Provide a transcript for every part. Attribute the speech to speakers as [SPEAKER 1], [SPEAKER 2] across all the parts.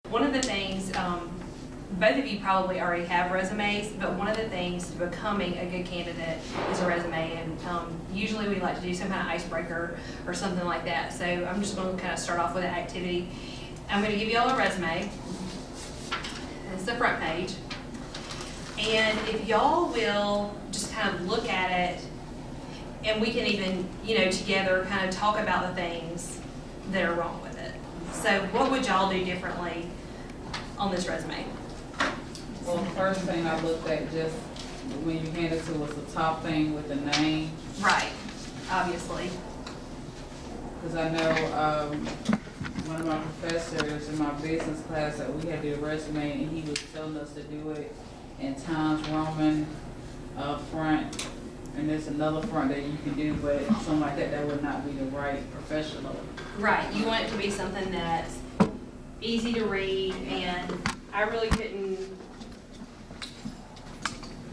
[SPEAKER 1] One of the things, both of you probably already have resumes, but one of the things to becoming a good candidate is a resume. And usually we like to do some kind of icebreaker or something like that. So I'm just going to kind of start off with an activity. I'm going to give you all a resume. It's the front page. And if y'all will just kind of look at it, and we can even, together kind of talk about the things that are wrong with it. So what would y'all do differently on this resume?
[SPEAKER 2] Well, the first thing I looked at just when you handed it to was the top thing with the name.
[SPEAKER 1] Right, obviously.
[SPEAKER 2] Because I know one of my professors in my business class that we had to do a resume, and he was telling us to do it in Times Roman front, and there's another front that you can do, but something like that would not be the right professional.
[SPEAKER 1] Right, you want it to be something that's easy to read, and I really couldn't.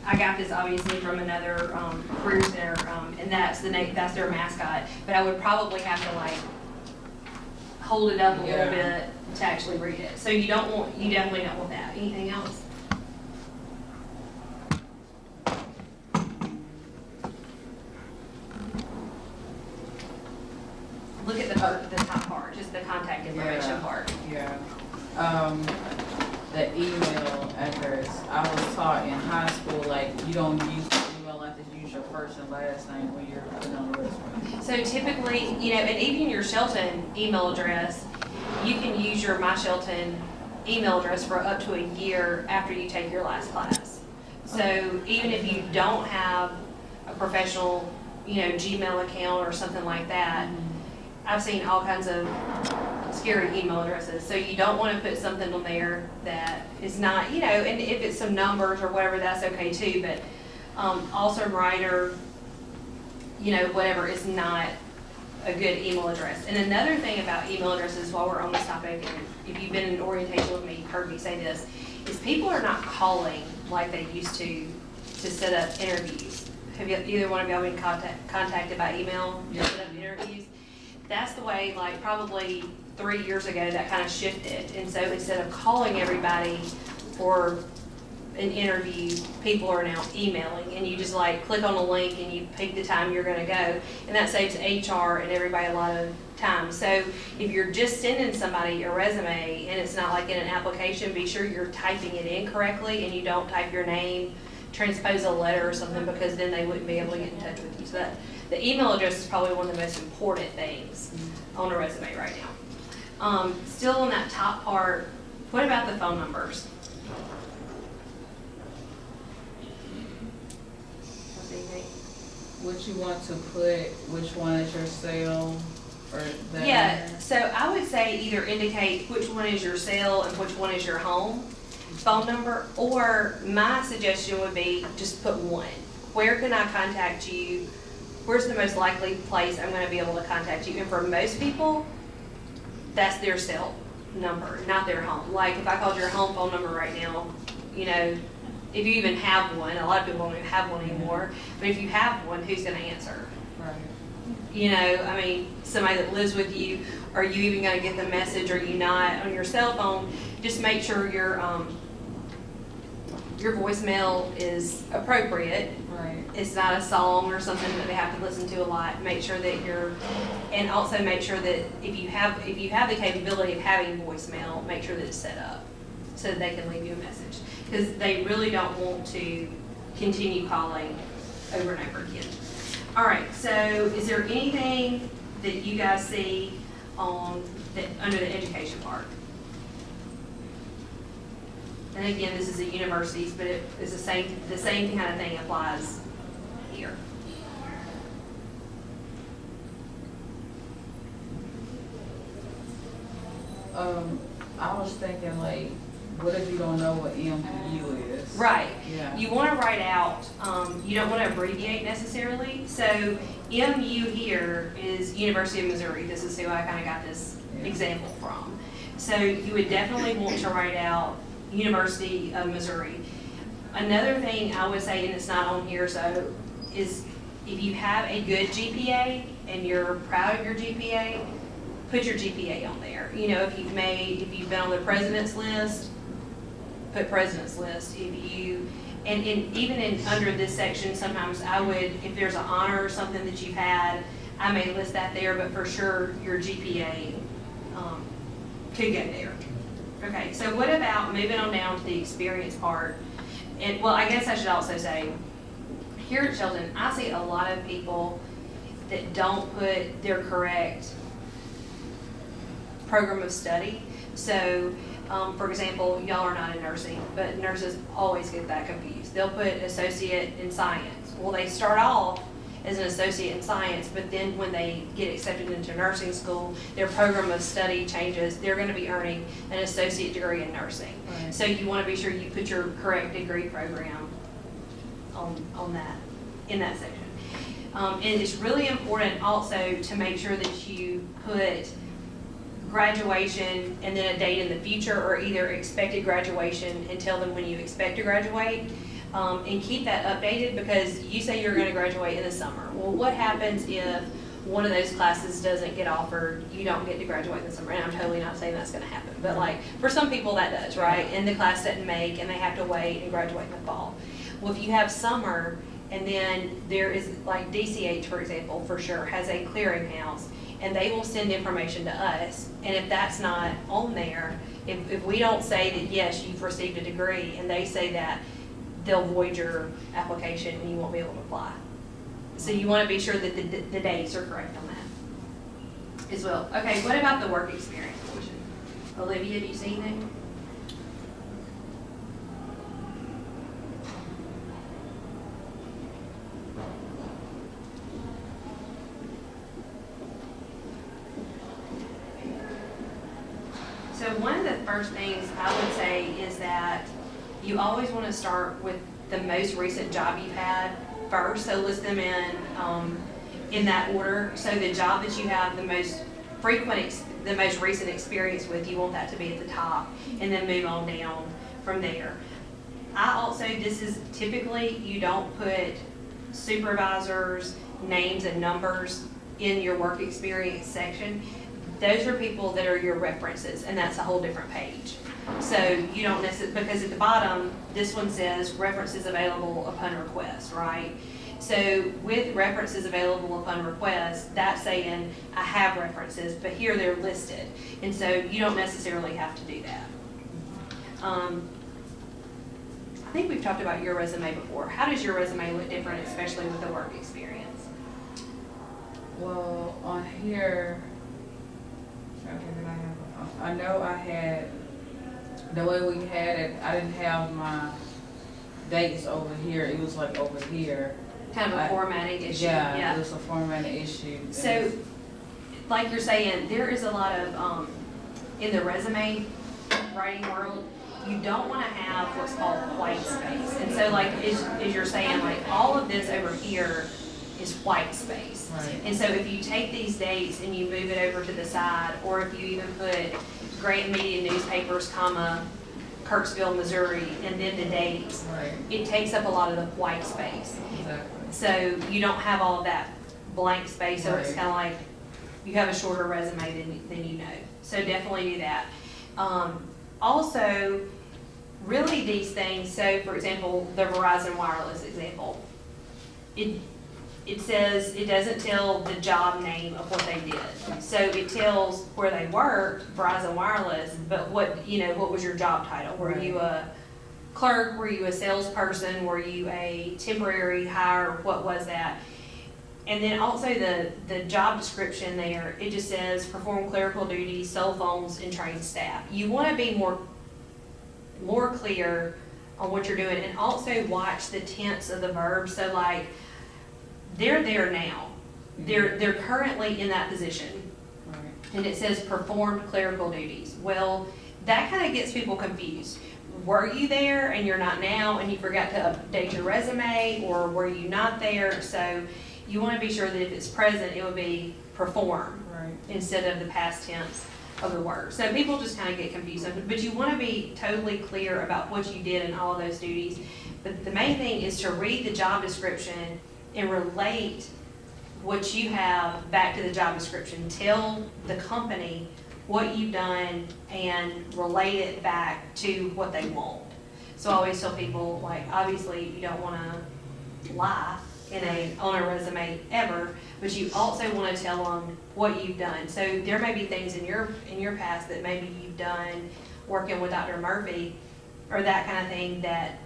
[SPEAKER 1] I got this obviously from another career center, and that's their mascot. But I would probably have to hold it up a little bit to actually read it. So you definitely don't want that. Anything else? Look at the top part, just the contact information part.
[SPEAKER 2] Yeah. The email address, I was taught in high school, you don't use the email, just use your first and last name when you're putting on the resume.
[SPEAKER 1] So typically, and even your Shelton email address, you can use your My Shelton email address for up to a year after you take your last class. So even if you don't have a professional, Gmail account or something like that, I've seen all kinds of scary email addresses. So you don't want to put something on there that is not, and if it's some numbers or whatever, that's okay too. But also writer, whatever is not a good email address. And another thing about email addresses, while we're on this topic, and if you've been in orientation with me, you've heard me say this, is people are not calling like they used to set up interviews. Have either one of y'all been contacted by email to set up interviews? That's the way, probably 3 years ago, that kind of shifted. And so instead of calling everybody for an interview, people are now emailing, and you just click on a link and you pick the time you're going to go, and that saves HR and everybody a lot of time. So if you're just sending somebody a resume and it's not in an application, be sure you're typing it in correctly and you don't type your name, transpose a letter or something, because then they wouldn't be able to get in touch with you. So the email address is probably one of the most important things on a resume right now. Still on that top part, what about the phone numbers? What do you think?
[SPEAKER 2] What you want to put, which one is your cell, or that?
[SPEAKER 1] Yeah, so I would say either indicate which one is your cell and which one is your home phone number, or my suggestion would be just put one. Where can I contact you? Where's the most likely place I'm going to be able to contact you? And for most people, that's their cell number, not their home. If I called your home phone number right now, if you even have one, a lot of people don't even have one anymore, but if you have one, who's going to answer?
[SPEAKER 2] Right.
[SPEAKER 1] Somebody that lives with you, are you even going to get the message, or are you not? On your cell phone, just make sure your voicemail is appropriate.
[SPEAKER 2] Right.
[SPEAKER 1] It's not a song or something that they have to listen to a lot. Make sure that and also make sure that if you have the capability of having voicemail, make sure that it's set up so that they can leave you a message, because they really don't want to continue calling over and over again. All right, so is there anything that you guys see under the education part? And again, this is at universities, but it's the same kind of thing applies here.
[SPEAKER 2] I was thinking what if you don't know what MU is?
[SPEAKER 1] Right.
[SPEAKER 2] Yeah.
[SPEAKER 1] You want to write out, you don't want to abbreviate necessarily. So MU here is University of Missouri. This is who I kind of got this example from. So you would definitely want to write out University of Missouri. Another thing I would say, and it's not on here, so is if you have a good GPA and you're proud of your GPA, put your GPA on there. You know, if you've been on the president's list, put president's list. And even under this section, sometimes I would, if there's an honor or something that you've had, I may list that there, but for sure your GPA could go there. Okay, so what about moving on down to the experience part? And well, I guess I should also say, here at Shelton, I see a lot of people that don't put their correct program of study. So, for example, y'all are not in nursing, but nurses always get that confused. They'll put associate in science. Well, they start off as an associate in science, but then when they get accepted into nursing school, their program of study changes. They're going to be earning an associate degree in nursing.
[SPEAKER 2] Right.
[SPEAKER 1] So you want to be sure you put your correct degree program on that, in that section. And it's really important also to make sure that you put graduation and then a date in the future, or either expected graduation and tell them when you expect to graduate, and keep that updated, because you say you're going to graduate in the summer. Well, what happens if one of those classes doesn't get offered, you don't get to graduate in the summer? And I'm totally not saying that's going to happen, but like for some people that does, right? And the class doesn't make, and they have to wait and graduate in the fall. Well, if you have summer, and then there is, like DCH, for example, for sure, has a clearinghouse, and they will send information to us. And if that's not on there, if we don't say that, yes, you've received a degree, and they say that, they'll void your application and you won't be able to apply. So you want to be sure that the dates are correct on that as well. Okay, what about the work experience portion? Olivia, do you see anything? So one of the first things I would say is that you always want to start with the most recent job you've had first. So list them in that order. So the job that you have the most the most recent experience with, you want that to be at the top, and then move on down from there. I also, this is typically, you don't put supervisors' names and numbers in your work experience section. Those are people that are your references, and that's a whole different page. So you don't necessarily, because at the bottom, this one says references available upon request, right? So with references available upon request, that's saying I have references, but here they're listed. And so you don't necessarily have to do that. I think we've talked about your resume before. How does your resume look different, especially with the work experience?
[SPEAKER 2] Well, on here, I know I had, the way we had it, I didn't have my dates over here. It was like over here.
[SPEAKER 1] Kind of a formatting issue.
[SPEAKER 2] Yeah, it was a formatting issue.
[SPEAKER 1] So, like you're saying, there is a lot of, in the resume writing world, you don't want to have what's called white space. And so, like, as you're saying, like, all of this over here is white space.
[SPEAKER 2] Right.
[SPEAKER 1] And so if you take these dates and you move it over to the side, or if you even put Grant Media Newspapers, comma, Kirksville, Missouri, and then the dates,
[SPEAKER 2] right,
[SPEAKER 1] it takes up a lot of the white space.
[SPEAKER 2] Exactly.
[SPEAKER 1] So you don't have all of that blank space, so it's
[SPEAKER 2] Right.
[SPEAKER 1] kind of like you have a shorter resume than you know. So definitely do that. Also, really these things, so for example, the Verizon Wireless example, it says, it doesn't tell the job name of what they did. So it tells where they worked, Verizon Wireless, but what was your job title? Were you a clerk? Were you a salesperson? Were you a temporary hire? What was that? And then also the job description there, it just says perform clerical duties, cell phones, and train staff. You want to be more clear on what you're doing, and also watch the tense of the verb. So like, they're there now. They're currently in that position.
[SPEAKER 2] Right.
[SPEAKER 1] And it says performed clerical duties. Well, that kind of gets people confused. Were you there and you're not now, and you forgot to update your resume, or were you not there? So you want to be sure that if it's present, it would be perform,
[SPEAKER 2] Right.
[SPEAKER 1] instead of the past tense of the word. So people just kind of get confused. But you want to be totally clear about what you did in all of those duties. But the main thing is to read the job description and relate what you have back to the job description. Tell the company what you've done and relate it back to what they want. So I always tell people, like, obviously you don't want to lie on a resume ever, but you also want to tell them what you've done. So there may be things in your past that maybe you've done working with Dr. Murphy or that kind of thing that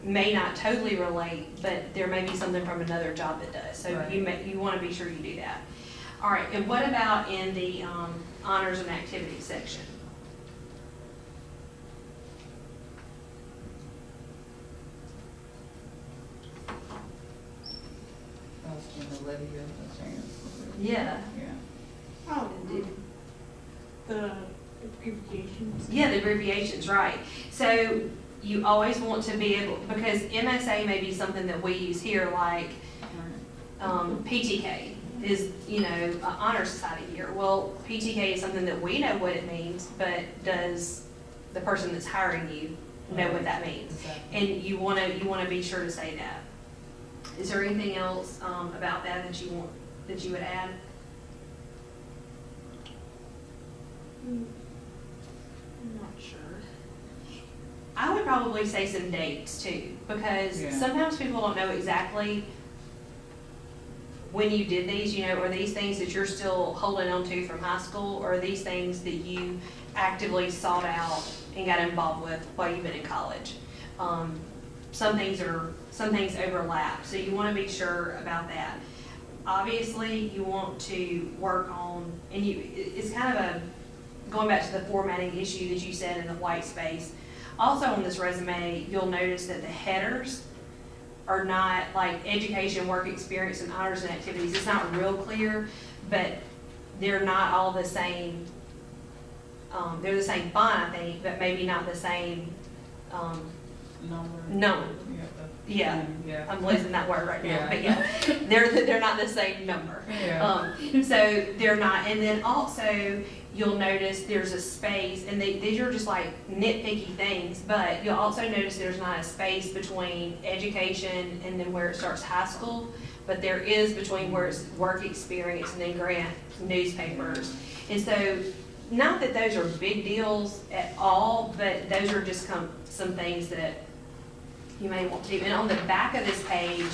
[SPEAKER 1] may not totally relate, but there may be something from another job that does. So
[SPEAKER 2] Right.
[SPEAKER 1] you want to be sure you do that. All right, and what about in the honors and activities section?
[SPEAKER 2] I was gonna let you have a chance.
[SPEAKER 1] Yeah.
[SPEAKER 2] Yeah.
[SPEAKER 3] Oh, the abbreviations.
[SPEAKER 1] Yeah, the abbreviations, right. So you always want to be able, because MSA may be something that we use here, like PTK is, Honor Society here. Well, PTK is something that we know what it means, but does the person that's hiring you know what that means?
[SPEAKER 2] Exactly.
[SPEAKER 1] And you want to be sure to say that. Is there anything else about that you would add?
[SPEAKER 3] I'm not sure.
[SPEAKER 1] I would probably say some dates too, because
[SPEAKER 2] Yeah.
[SPEAKER 1] sometimes people don't know exactly when you did these, are these things that you're still holding on to from high school, or are these things that you actively sought out and got involved with while you've been in college? Some things overlap, so you want to be sure about that. Obviously, you want to work on, and it's kind of going back to the formatting issue that you said in the white space. Also on this resume, you'll notice that the headers are not like education, work experience, and honors and activities. It's not real clear, but they're not all the same. They're the same font, I think, but maybe not the same
[SPEAKER 2] Number.
[SPEAKER 1] number. Yeah,
[SPEAKER 2] Yeah.
[SPEAKER 1] I'm losing that word right now,
[SPEAKER 2] Yeah.
[SPEAKER 1] but yeah, they're not the same number.
[SPEAKER 2] Yeah.
[SPEAKER 1] So they're not, and then also you'll notice there's a space, and these are just like nitpicky things, but you'll also notice there's not a space between education and then where it starts high school, but there is between where it's work experience and then grant newspapers. And so, not that those are big deals at all, but those are just some things that you may want to. And on the back of this page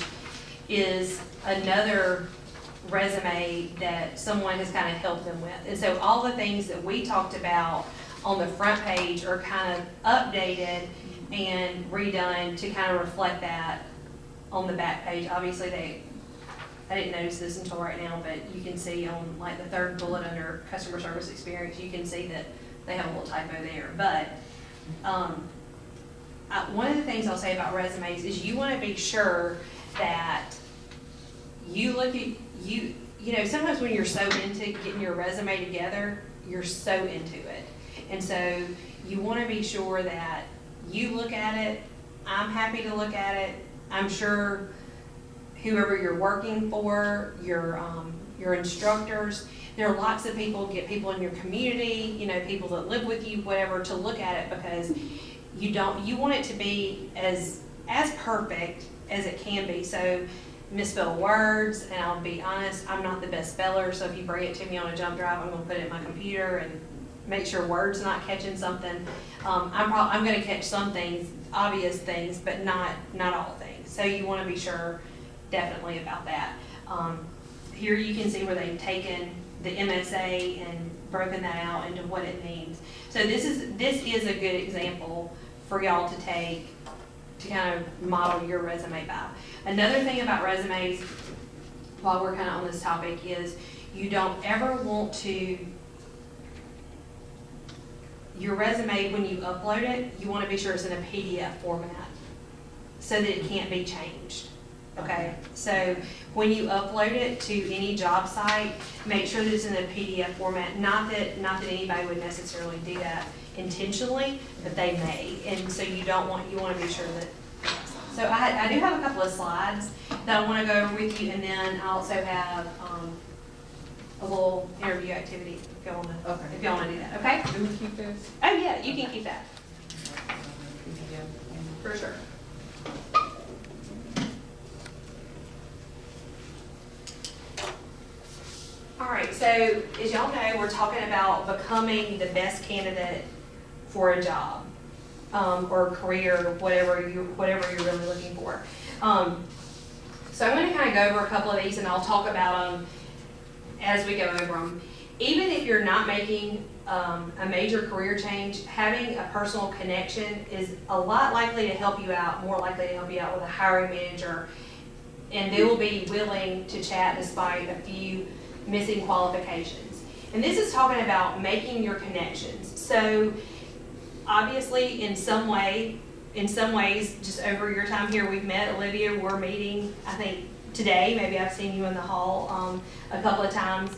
[SPEAKER 1] is another resume that someone has kind of helped them with. And so all the things that we talked about on the front page are kind of updated and redone to kind of reflect that on the back page. Obviously I didn't notice this until right now, but you can see on like the third bullet under customer service experience, you can see that they have a little typo there. But one of the things I'll say about resumes is you want to be sure that you look at, sometimes when you're so into getting your resume together, you're so into it. And so you want to be sure that you look at it, I'm happy to look at it, I'm sure whoever you're working for, your instructors, there are lots of people, get people in your community, people that live with you, whatever, to look at it, because you want it to be as perfect as it can be. So misspell words, and I'll be honest, I'm not the best speller, so if you bring it to me on a jump drive, I'm gonna put it in my computer and make sure Word's not catching something. I'm gonna catch some things, obvious things, but not all things. So you wanna be sure definitely about that. Here you can see where they've taken the MSA and broken that out into what it means. So this is a good example for y'all to take to kind of model your resume by. Another thing about resumes, while we're kind of on this topic, is you don't ever want to, your resume, when you upload it, you want to be sure it's in a PDF format so that it can't be changed. Okay, so when you upload it to any job site, make sure that it's in a PDF format. Not that anybody would necessarily do that intentionally, but they may, and so you want to be sure that. So I do have a couple of slides that I want to go over with you, and then I also have a little interview activity if y'all want to do that. Okay?
[SPEAKER 2] Do we keep this?
[SPEAKER 1] Oh yeah, you can keep that for sure. So, as y'all know, we're talking about becoming the best candidate for a job, or career, whatever you're really looking for. So I'm gonna kind of go over a couple of these and I'll talk about them as we go over them. Even if you're not making a major career change, having a personal connection is a lot likely to help you out, more likely to help you out with a hiring manager, and they will be willing to chat despite a few missing qualifications. And this is talking about making your connections. So obviously in some ways, just over your time here, we've met. Olivia, we're meeting, I think today, maybe I've seen you in the hall a couple of times.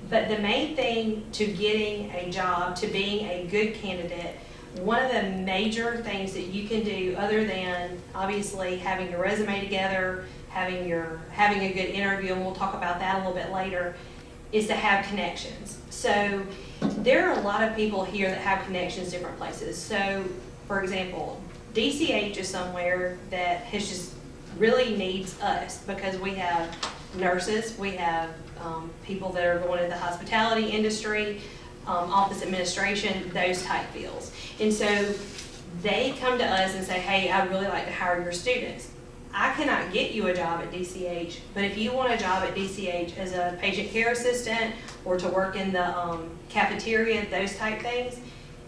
[SPEAKER 1] But the main thing to getting a job, to being a good candidate, one of the major things that you can do, other than obviously having your resume together, having a good interview, and we'll talk about that a little bit later, is to have connections. So there are a lot of people here that have connections different places. So for example, DCH is somewhere that has just really needs us, because we have nurses, we have people that are going into the hospitality industry, office administration, those type fields. And so they come to us and say, hey, I'd really like to hire your students. I cannot get you a job at DCH, but if you want a job at DCH as a patient care assistant or to work in the cafeteria, those type things,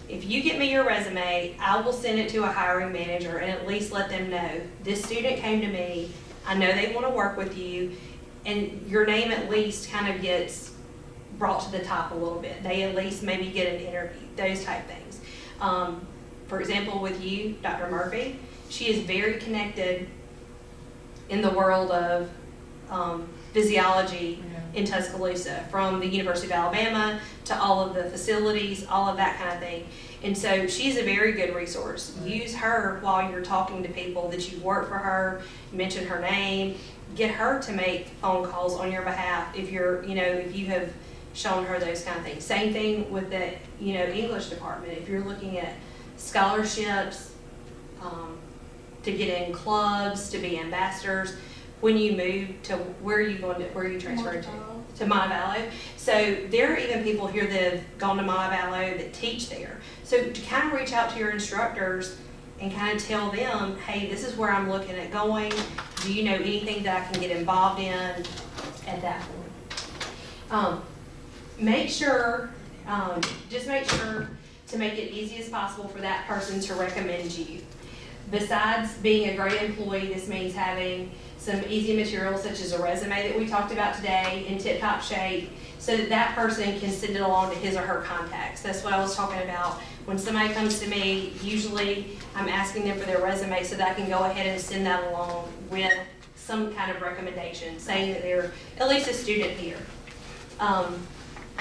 [SPEAKER 1] if you get me your resume, I will send it to a hiring manager and at least let them know, this student came to me, I know they want to work with you, and your name at least kind of gets brought to the top a little bit. They at least maybe get an interview, those type things. For example, with you, Dr. Murphy, she is very connected in the world of physiology in Tuscaloosa, from the University of Alabama to all of the facilities, all of that kind of thing. And so she's a very good resource. Use her while you're talking to people that you've worked for her, mention her name, get her to make phone calls on your behalf if if you have shown her those kind of things. Same thing with the, English department. If you're looking at scholarships, to get in clubs, to be ambassadors, when you move to, where are you transferring to Montevallo. So there are even people here that have gone to Montevallo that teach there. So to kind of reach out to your instructors and kind of tell them, hey, this is where I'm looking at going. Do you know anything that I can get involved in at that point? Make sure to make it easy as possible for that person to recommend you. Besides being a great employee, this means having some easy materials such as a resume that we talked about today in tip-top shape, so that that person can send it along to his or her contacts. That's what I was talking about. When somebody comes to me, usually I'm asking them for their resume so that I can go ahead and send that along with some kind of recommendation, saying that they're at least a student here.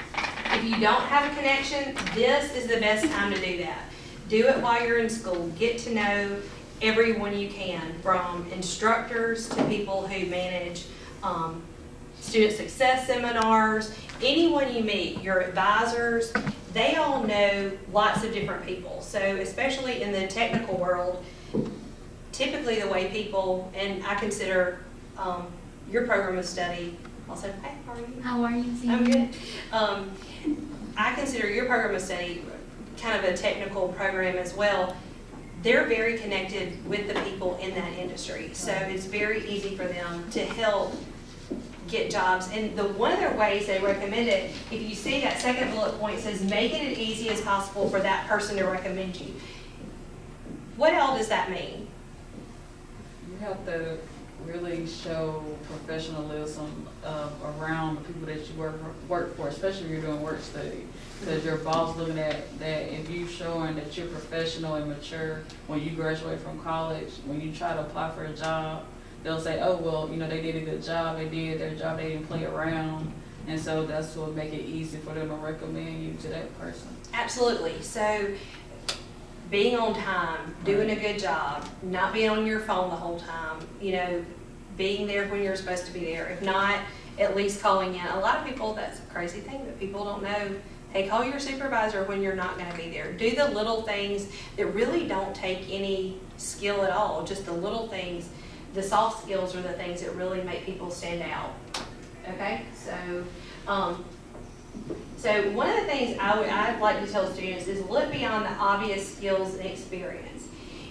[SPEAKER 1] If you don't have a connection, this is the best time to do that. Do it while you're in school. Get to know everyone you can, from instructors to people who manage student success seminars. Anyone you meet, your advisors, they all know lots of different people. So especially in the technical world, typically the way people, and I consider your program of study, I'll say, hey, how are you?
[SPEAKER 4] How are you?
[SPEAKER 1] I'm good. I consider your program of study kind of a technical program as well. They're very connected with the people in that industry. So it's very easy for them to help get jobs. And one of their ways they recommend it, if you see that second bullet point, says make it as easy as possible for that person to recommend you. What all does that mean?
[SPEAKER 2] You have to really show professionalism around the people that you work for, especially if you're doing work study. Because your boss looking at that, if you showing that you're professional and mature when you graduate from college, when you try to apply for a job, they'll say, oh, well, they did a good job, they did their job, they didn't play around. And so that's what make it easy for them to recommend you to that person.
[SPEAKER 1] Absolutely. So being on time, doing a good job, not being on your phone the whole time, being there when you're supposed to be there. If not, at least calling in. A lot of people, that's a crazy thing that people don't know. Hey, call your supervisor when you're not going to be there. Do the little things that really don't take any skill at all, just the little things. The soft skills are the things that really make people stand out. Okay, so So one of the things I'd like to tell students is look beyond the obvious skills and experience.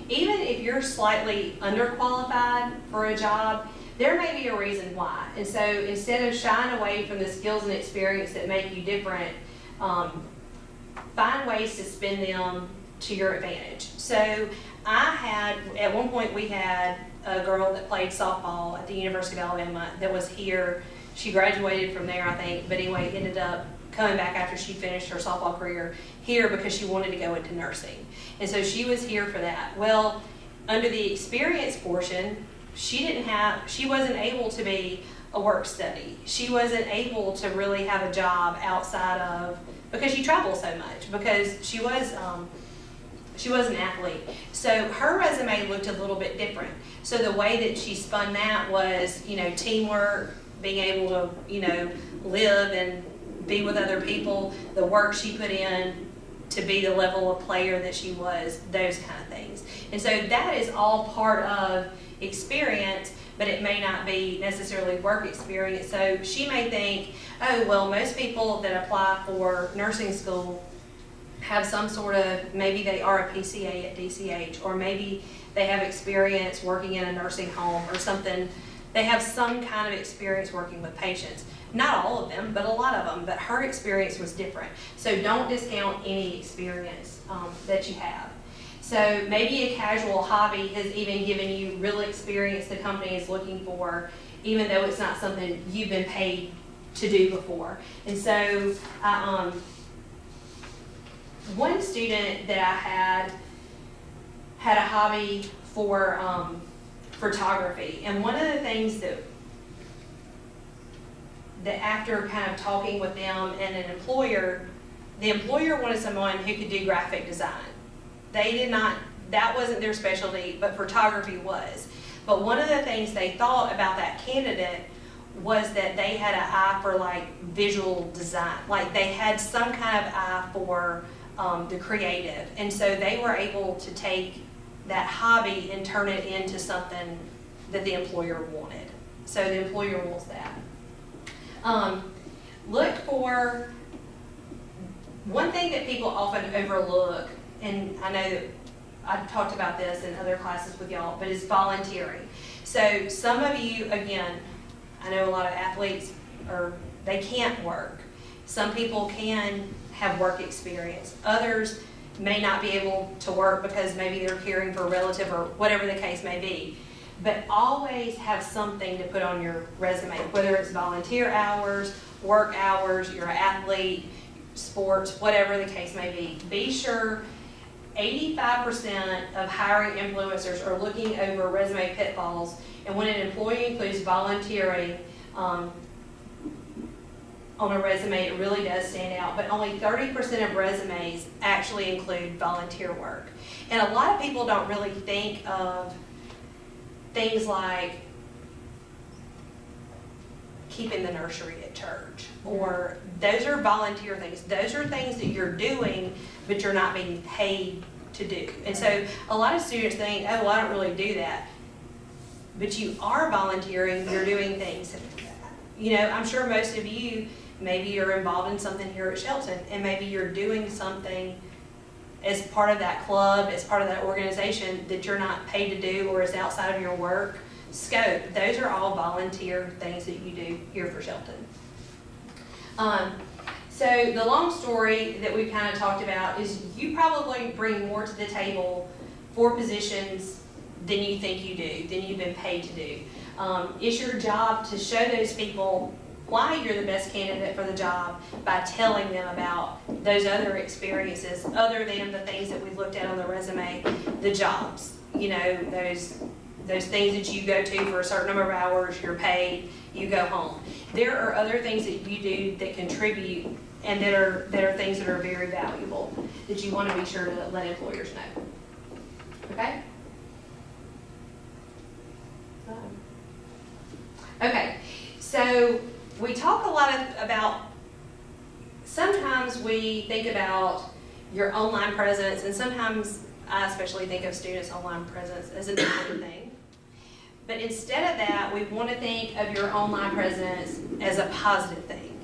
[SPEAKER 1] Even if you're slightly underqualified for a job, there may be a reason why. And so instead of shying away from the skills and experience that make you different, find ways to spend them to your advantage. So at one point we had a girl that played softball at the University of Alabama that was here. She graduated from there, I think, but anyway, ended up coming back after she finished her softball career here because she wanted to go into nursing. And so she was here for that. Well, under the experience portion, she wasn't able to be a work study. She wasn't able to really have a job outside of, because she traveled so much, because she was an athlete. So her resume looked a little bit different. So the way that she spun that was, teamwork, being able to, live and be with other people, the work she put in to be the level of player that she was, those kind of things. And so that is all part of experience, but it may not be necessarily work experience. So she may think, oh, well, most people that apply for nursing school have some sort of, maybe they are a PCA at DCH, or maybe they have experience working in a nursing home or something. They have some kind of experience working with patients. Not all of them, but a lot of them. But her experience was different. So don't discount any experience that you have. So maybe a casual hobby has even given you real experience the company is looking for, even though it's not something you've been paid to do before. And so one student that I had a hobby for photography. And one of the things that after kind of talking with them and an employer, the employer wanted someone who could do graphic design. That wasn't their specialty, but photography was. But one of the things they thought about that candidate was that they had an eye for like visual design. Like they had some kind of eye for the creative. And so they were able to take that hobby and turn it into something that the employer wanted. So the employer wants that. Look for one thing that people often overlook, and I know that I've talked about this in other classes with y'all, but is volunteering. So some of you, again, I know a lot of athletes they can't work. Some people can have work experience. Others may not be able to work because maybe they're caring for a relative or whatever the case may be. But always have something to put on your resume, whether it's volunteer hours, work hours, you're an athlete, sports, whatever the case may be. Be sure 85% of hiring influencers are looking over resume pitfalls, and when an employee includes volunteering on a resume, it really does stand out, but only 30% of resumes actually include volunteer work. And a lot of people don't really think of things like keeping the nursery at church, or those are volunteer things. Those are things that you're doing, but you're not being paid to do. And so a lot of students think, oh, well, I don't really do that. But you are volunteering, you're doing things. I'm sure most of you, maybe you're involved in something here at Shelton, and maybe you're doing something as part of that club, as part of that organization that you're not paid to do or is outside of your work scope. Those are all volunteer things that you do here for Shelton. So the long story that we've kind of talked about is you probably bring more to the table for positions than you think you do, than you've been paid to do. It's your job to show those people why you're the best candidate for the job by telling them about those other experiences other than the things that we looked at on the resume, the jobs, those things that you go to for a certain number of hours, you're paid, you go home. There are other things that you do that contribute and that are things that are very valuable that you want to be sure to let employers know. Okay? Okay, so we talk a lot about, sometimes we think about your online presence, and sometimes I especially think of students' online presence as a negative thing. But instead of that, we want to think of your online presence as a positive thing.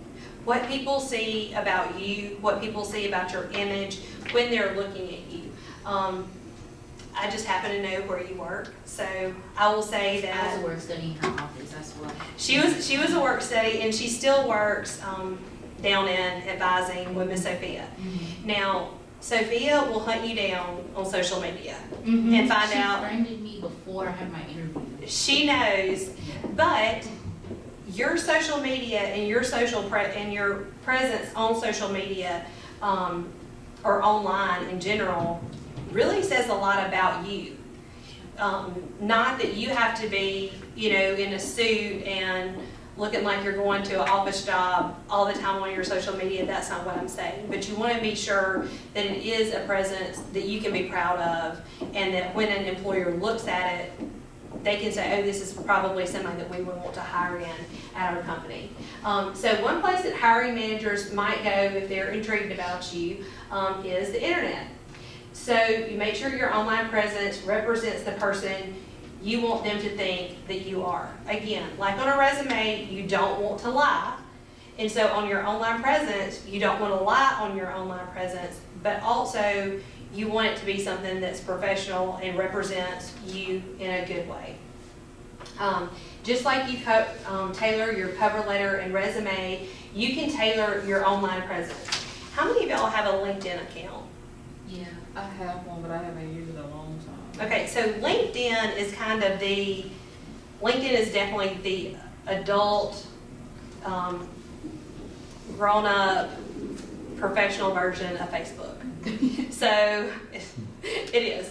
[SPEAKER 1] what people see about you, what people see about your image when they're looking at you. I just happen to know where you work, so I will say that.
[SPEAKER 4] I was a work study in her office, that's why.
[SPEAKER 1] She was a work study, and she still works down in advising with Miss Sophia. Now, Sophia will hunt you down on social media and find out.
[SPEAKER 4] She friended me before I had my interview.
[SPEAKER 1] She knows, but your social media and your and your presence on social media or online in general really says a lot about you. Not that you have to be, in a suit and looking like you're going to an office job all the time on your social media. That's not what I'm saying. But you want to be sure that it is a presence that you can be proud of, and that when an employer looks at it, they can say, oh, this is probably somebody that we would want to hire in at our company. So one place that hiring managers might go if they're intrigued about you is the internet. So you make sure your online presence represents the person you want them to think that you are. Again, like on a resume, you don't want to lie. And so on your online presence, you don't want to lie on your online presence, but also you want it to be something that's professional and represents you in a good way. Just like you tailor your cover letter and resume, you can tailor your online presence. How many of y'all have a LinkedIn account?
[SPEAKER 4] Yeah.
[SPEAKER 2] I have one, but I haven't used it in a long time.
[SPEAKER 1] Okay, so LinkedIn is LinkedIn is definitely the adult, grown-up, professional version of Facebook. So it is.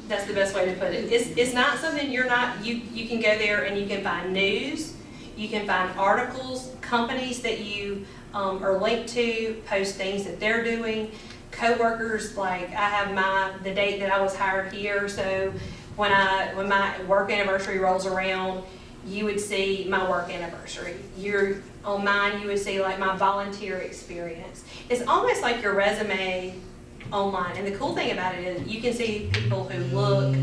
[SPEAKER 1] That's the best way to put it. It's not something you can go there and you can find news, you can find articles, companies that you are linked to, post things that they're doing. Co-workers, like I have the date that I was hired here, so when my work anniversary rolls around, you would see my work anniversary. On mine, you would see like my volunteer experience. It's almost like your resume online, and the cool thing about it is you can see people who look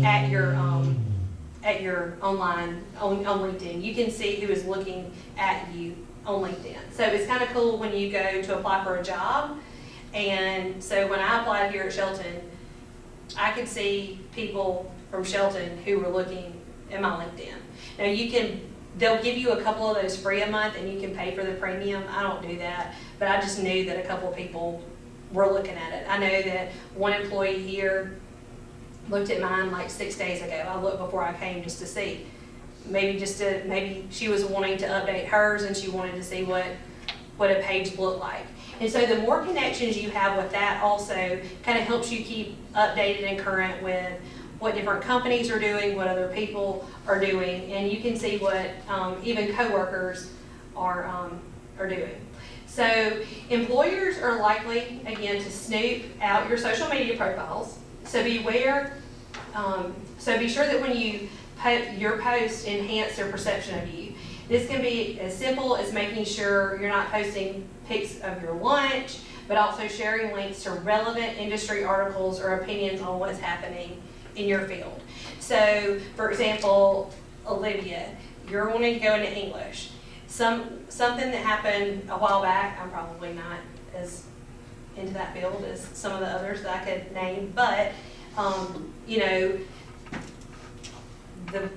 [SPEAKER 1] at your online on LinkedIn. You can see who is looking at you on LinkedIn. So it's kind of cool when you go to apply for a job. And so when I applied here at Shelton, I could see people from Shelton who were looking at my LinkedIn. Now they'll give you a couple of those free a month and you can pay for the premium. I don't do that, but I just knew that a couple of people were looking at it. I know that one employee here looked at mine like 6 days ago. I looked before I came just to see. Maybe she was wanting to update hers and she wanted to see what a page looked like. And so the more connections you have with that also kind of helps you keep updated and current with what different companies are doing, what other people are doing, and you can see what even coworkers are doing. So employers are likely, again, to snoop out your social media profiles. So beware. So be sure that when your posts enhance their perception of you. This can be as simple as making sure you're not posting pics of your lunch, but also sharing links to relevant industry articles or opinions on what's happening in your field. So, for example, Olivia, you're wanting to go into English. Something that happened a while back, I'm probably not as into that field as some of the others that I could name, but, the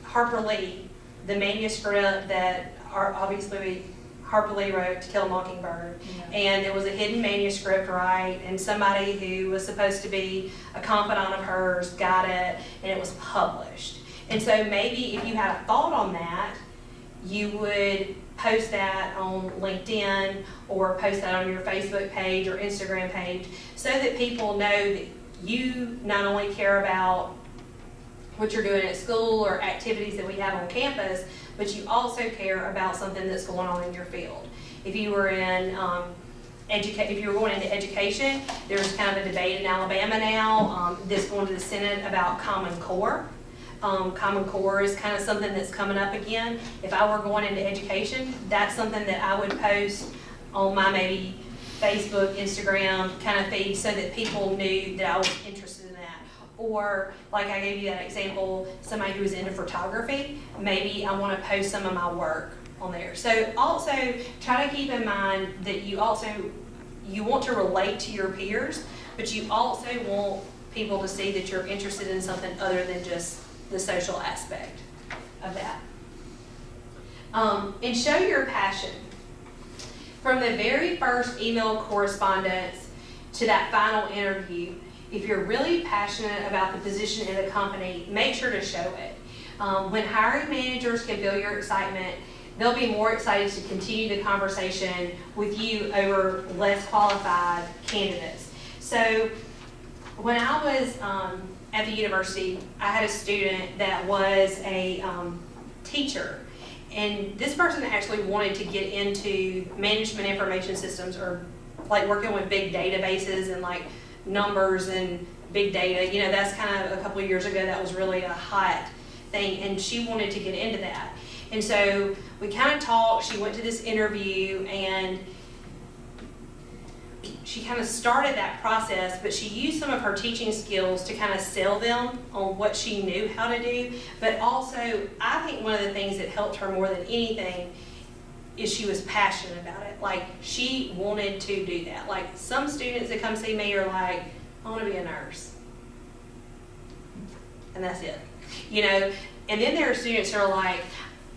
[SPEAKER 1] Harper Lee, the manuscript that obviously Harper Lee wrote, To Kill a Mockingbird, and there was a hidden manuscript, right, and somebody who was supposed to be a confidant of hers got it, and it was published. And so maybe if you had a thought on that, you would post that on LinkedIn or post that on your Facebook page or Instagram page so that people know that you not only care about what you're doing at school or activities that we have on campus, but you also care about something that's going on in your field. If you were in if you were going into education, there's kind of a debate in Alabama now that's going to the Senate about Common Core. Common Core is kind of something that's coming up again. If I were going into education, that's something that I would post on my maybe Facebook, Instagram kind of feed so that people knew that I was interested in that. Or like I gave you that example, somebody who was into photography, maybe I want to post some of my work on there. So also try to keep in mind that you want to relate to your peers, but you also want people to see that you're interested in something other than just the social aspect of that. And show your passion. From the very first email correspondence to that final interview, if you're really passionate about the position in the company, make sure to show it. When hiring managers can feel your excitement, they'll be more excited to continue the conversation with you over less qualified candidates. So when I was at the university, I had a student that was a teacher. And this person actually wanted to get into management information systems, or like working with big databases and like numbers and big data. You know, that's kind of a couple of years ago, that was really a hot thing, and she wanted to get into that. And so we kind of talked, she went to this interview, and she kind of started that process, but she used some of her teaching skills to kind of sell them on what she knew how to do. But also, I think one of the things that helped her more than anything is she was passionate about it. Like, she wanted to do that. Like, some students that come see me are like, I want to be a nurse. And that's it. You know, and then there are students who are like,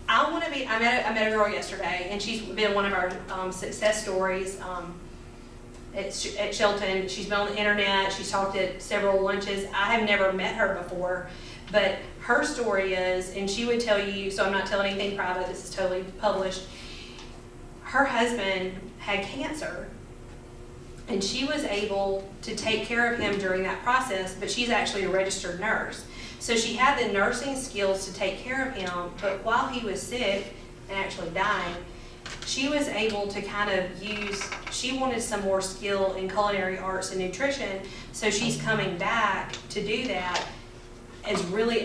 [SPEAKER 1] I want to be, I met a girl yesterday, and she's been one of our success stories at Shelton. She's been on the internet. She's talked at several lunches. I have never met her before, but her story is, and she would tell you, so I'm not telling anything private, this is totally published. Her husband had cancer, and she was able to take care of him during that process, but she's actually a registered nurse. So she had the nursing skills to take care of him, but while he was sick and actually dying, she was able to kind of use, she wanted some more skill in culinary arts and nutrition, so she's coming back to do that.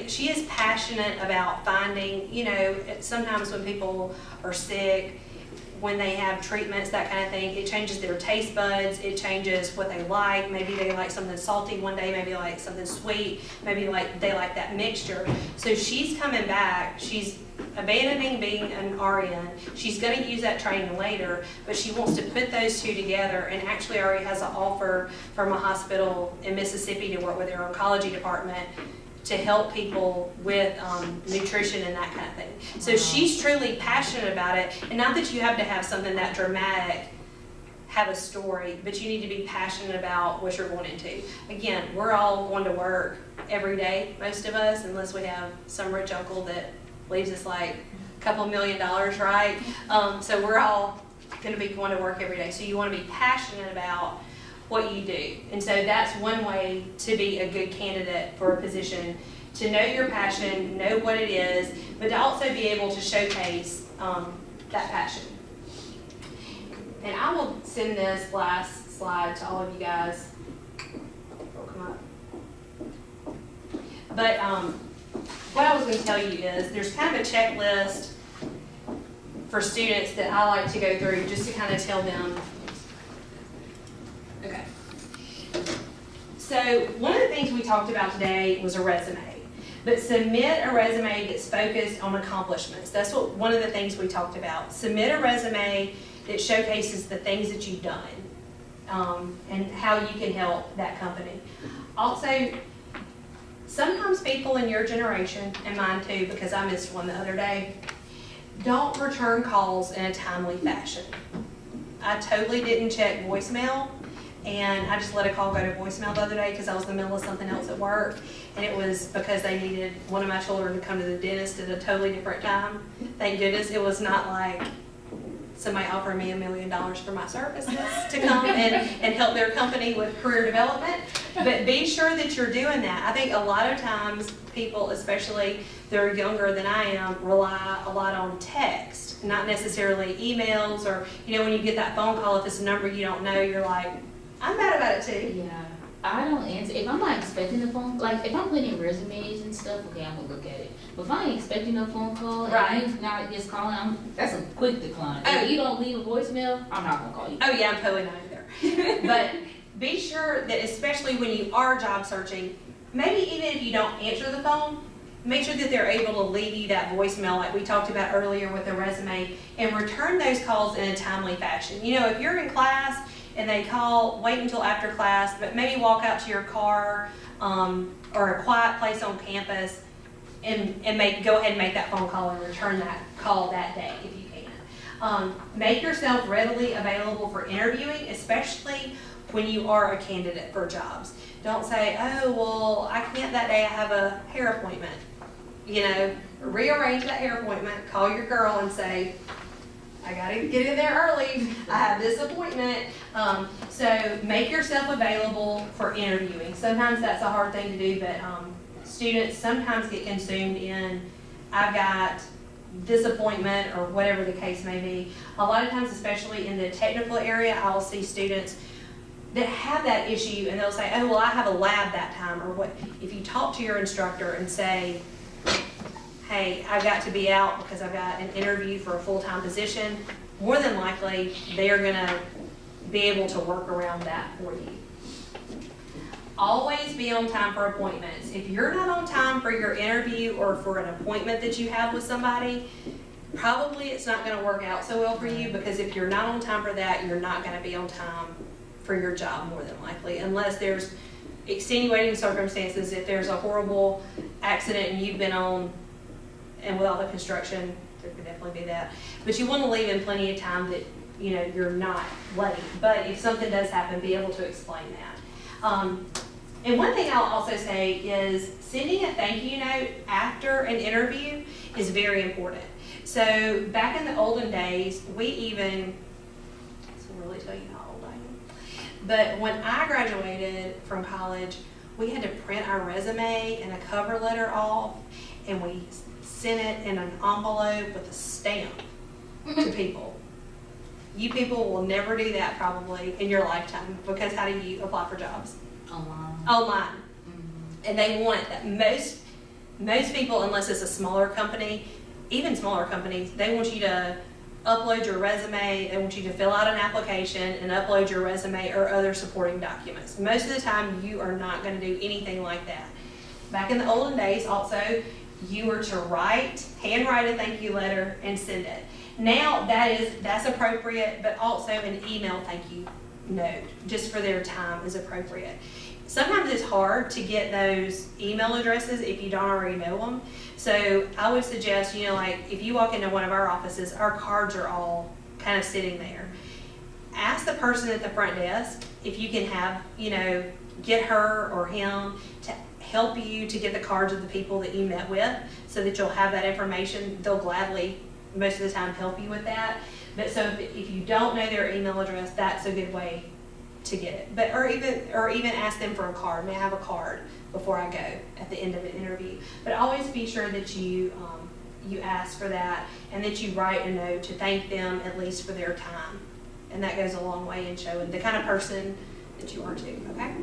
[SPEAKER 1] She is passionate about finding, you know, sometimes when people are sick, when they have treatments, that kind of thing, it changes their taste buds, it changes what they like. Maybe they like something salty one day, maybe like something sweet, maybe they like that mixture. So she's coming back, she's abandoning being an RN, she's going to use that training later, but she wants to put those two together, and actually already has an offer from a hospital in Mississippi to work with their oncology department to help people with nutrition and that kind of thing. So she's truly passionate about it, and not that you have to have something that dramatic, have a story, but you need to be passionate about what you're going into. Again, we're all going to work every day, most of us, unless we have some rich uncle that leaves us like a couple $1 million, right? So we're all going to be going to work every day. So you want to be passionate about what you do. And so that's one way to be a good candidate for a position, to know your passion, know what it is, but to also be able to showcase that passion. And I will send this last slide to all of you guys. It'll come up. But what I was going to tell you is there's kind of a checklist for students that I like to go through just to kind of tell them. Okay. So one of the things we talked about today was a resume. But submit a resume that's focused on accomplishments. That's one of the things we talked about. Submit a resume that showcases the things that you've done and how you can help that company. Also, sometimes people in your generation, and mine too, because I missed one the other day, don't return calls in a timely fashion. I totally didn't check voicemail, and I just let a call go to voicemail the other day because I was in the middle of something else at work, and it was because they needed one of my children to come to the dentist at a totally different time. Thank goodness it was not like somebody offered me $1 million for my services to come and help their company with career development. But be sure that you're doing that. I think a lot of times people, especially that are younger than I am, rely a lot on text, not necessarily emails, or, you know, when you get that phone call, if it's a number you don't know, you're like, I'm mad about it too.
[SPEAKER 4] Yeah, I don't answer. If I'm not expecting a phone, like if I'm putting in resumes and stuff, okay, I'm gonna look at it. But if I ain't expecting a phone call,
[SPEAKER 1] Right.
[SPEAKER 4] and you're not just calling, that's a quick decline.
[SPEAKER 1] Oh.
[SPEAKER 4] If you don't leave a voicemail, I'm not gonna call you.
[SPEAKER 1] Oh yeah, I'm totally not either. But be sure that, especially when you are job searching, maybe even if you don't answer the phone, make sure that they're able to leave you that voicemail like we talked about earlier with the resume, and return those calls in a timely fashion. You know, if you're in class and they call, wait until after class, but maybe walk out to your car or a quiet place on campus and go ahead and make that phone call and return that call that day if you can. Make yourself readily available for interviewing, especially when you are a candidate for jobs. Don't say, oh, well, I can't that day, I have a hair appointment. You know, rearrange that hair appointment, call your girl and say, I gotta get in there early, I have this appointment. So make yourself available for interviewing. Sometimes that's a hard thing to do, but students sometimes get consumed in, I've got this appointment or whatever the case may be. A lot of times, especially in the technical area, I will see students that have that issue and they'll say, oh, well, I have a lab that time, or what. If you talk to your instructor and say, hey, I've got to be out because I've got an interview for a full-time position, more than likely they are gonna be able to work around that for you. Always be on time for appointments. If you're not on time for your interview or for an appointment that you have with somebody, probably it's not gonna work out so well for you, because if you're not on time for that, you're not gonna be on time for your job more than likely, unless there's extenuating circumstances. If there's a horrible accident and you've been on, and with all the construction, there could definitely be that. But you wanna leave in plenty of time that, you know, you're not late. But if something does happen, be able to explain that. And one thing I'll also say is sending a thank you note after an interview is very important. So back in the olden days, we even, this will really tell you how old I am, but when I graduated from college, we had to print our resume and a cover letter off, and we sent it in an envelope with a stamp to people. You people will never do that probably in your lifetime, because how do you apply for jobs? Online. And they want that. Most people, unless it's a smaller company, even smaller companies, they want you to upload your resume, they want you to fill out an application and upload your resume or other supporting documents. Most of the time, you are not going to do anything like that. Back in the olden days, also, you were to handwrite a thank you letter and send it. Now, that's appropriate, but also an email thank you note, just for their time, is appropriate. Sometimes it's hard to get those email addresses if you don't already know them. So I would suggest, you know, like if you walk into one of our offices, our cards are all kind of sitting there. Ask the person at the front desk if you can have, you know, get her or him to help you to get the cards of the people that you met with, so that you'll have that information. They'll gladly, most of the time, help you with that. But so if you don't know their email address, that's a good way to get it. But or even ask them for a card. May I have a card before I go at the end of an interview? But always be sure that you ask for that, and that you write a note to thank them at least for their time. And that goes a long way in showing the kind of person that you are too. Okay.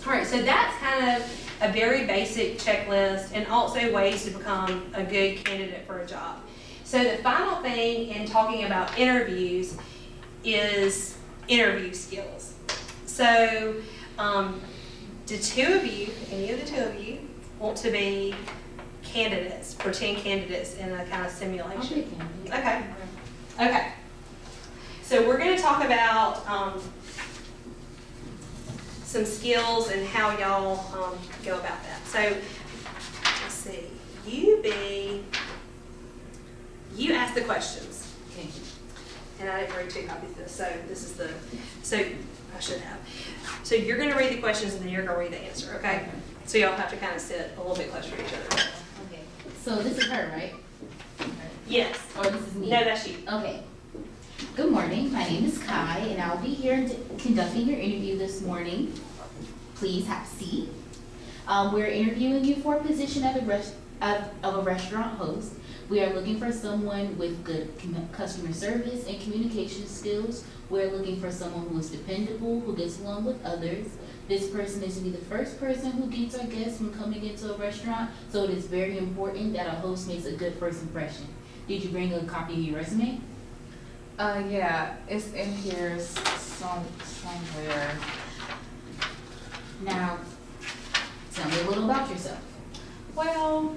[SPEAKER 1] All right. So that's kind of a very basic checklist, and also ways to become a good candidate for a job. So the final thing in talking about interviews is interview skills. So do any of the two of you want to be candidates, pretend candidates in a kind of simulation? Okay. Okay. So we're going to talk about some skills and how y'all go about that. So let's see. You ask the questions.
[SPEAKER 4] Okay.
[SPEAKER 1] And I didn't read 2 copies of this, so I should have. So you're going to read the questions and then you're going to read the answer, okay? So y'all have to kind of sit a little bit closer to each other.
[SPEAKER 4] Okay. So this is her, right?
[SPEAKER 1] Yes.
[SPEAKER 4] Or this is me?
[SPEAKER 1] No, that's you.
[SPEAKER 4] Okay. Good morning. My name is Kai, and I'll be here conducting your interview this morning. Please have a seat. We're interviewing you for a position of a restaurant host. We are looking for someone with good customer service and communication skills. We're looking for someone who is dependable, who gets along with others. This person is to be the first person who greets our guests when coming into a restaurant, so it is very important that a host makes a good first impression. Did you bring a copy of your resume?
[SPEAKER 2] Yeah, it's in here somewhere.
[SPEAKER 4] Now, tell me a little about yourself.
[SPEAKER 2] Well,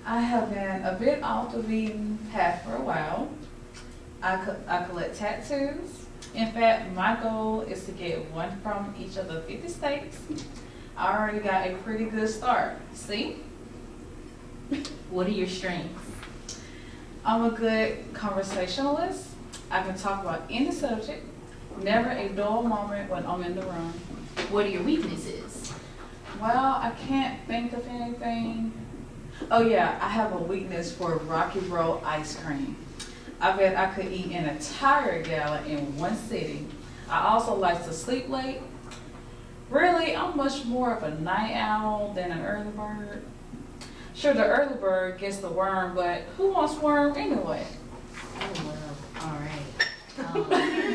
[SPEAKER 2] I have been a bit off the beaten path for a while. I collect tattoos. In fact, my goal is to get one from each of the 50 states. I already got a pretty good start. See?
[SPEAKER 4] What are your strengths?
[SPEAKER 2] I'm a good conversationalist. I can talk about any subject. Never a dull moment when I'm in the room.
[SPEAKER 4] What are your weaknesses?
[SPEAKER 2] Well, I can't think of anything. Oh yeah, I have a weakness for Rocky Road ice cream. I bet I could eat an entire gallon in one sitting. I also like to sleep late. Really, I'm much more of a night owl than an early bird. Sure, the early bird gets the worm, but who wants worm anyway?
[SPEAKER 4] Oh, well, all right.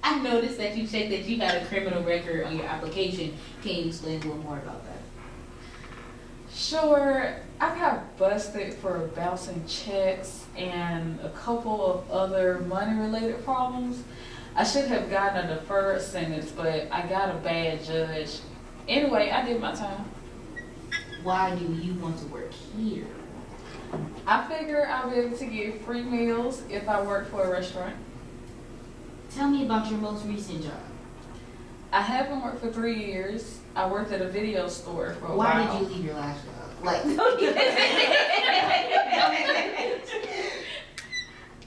[SPEAKER 4] I noticed that you said that you got a criminal record on your application. Can you explain a little more about that?
[SPEAKER 2] Sure, I got busted for bouncing checks and a couple of other money-related problems. I should have gotten a deferred sentence, but I got a bad judge. Anyway, I did my time.
[SPEAKER 4] Why do you want to work here?
[SPEAKER 2] I figure I'll be able to get free meals if I work for a restaurant.
[SPEAKER 4] Tell me about your most recent job.
[SPEAKER 2] I haven't worked for 3 years. I worked at a video store for a
[SPEAKER 4] Why
[SPEAKER 2] while.
[SPEAKER 4] did you leave your last job? Like,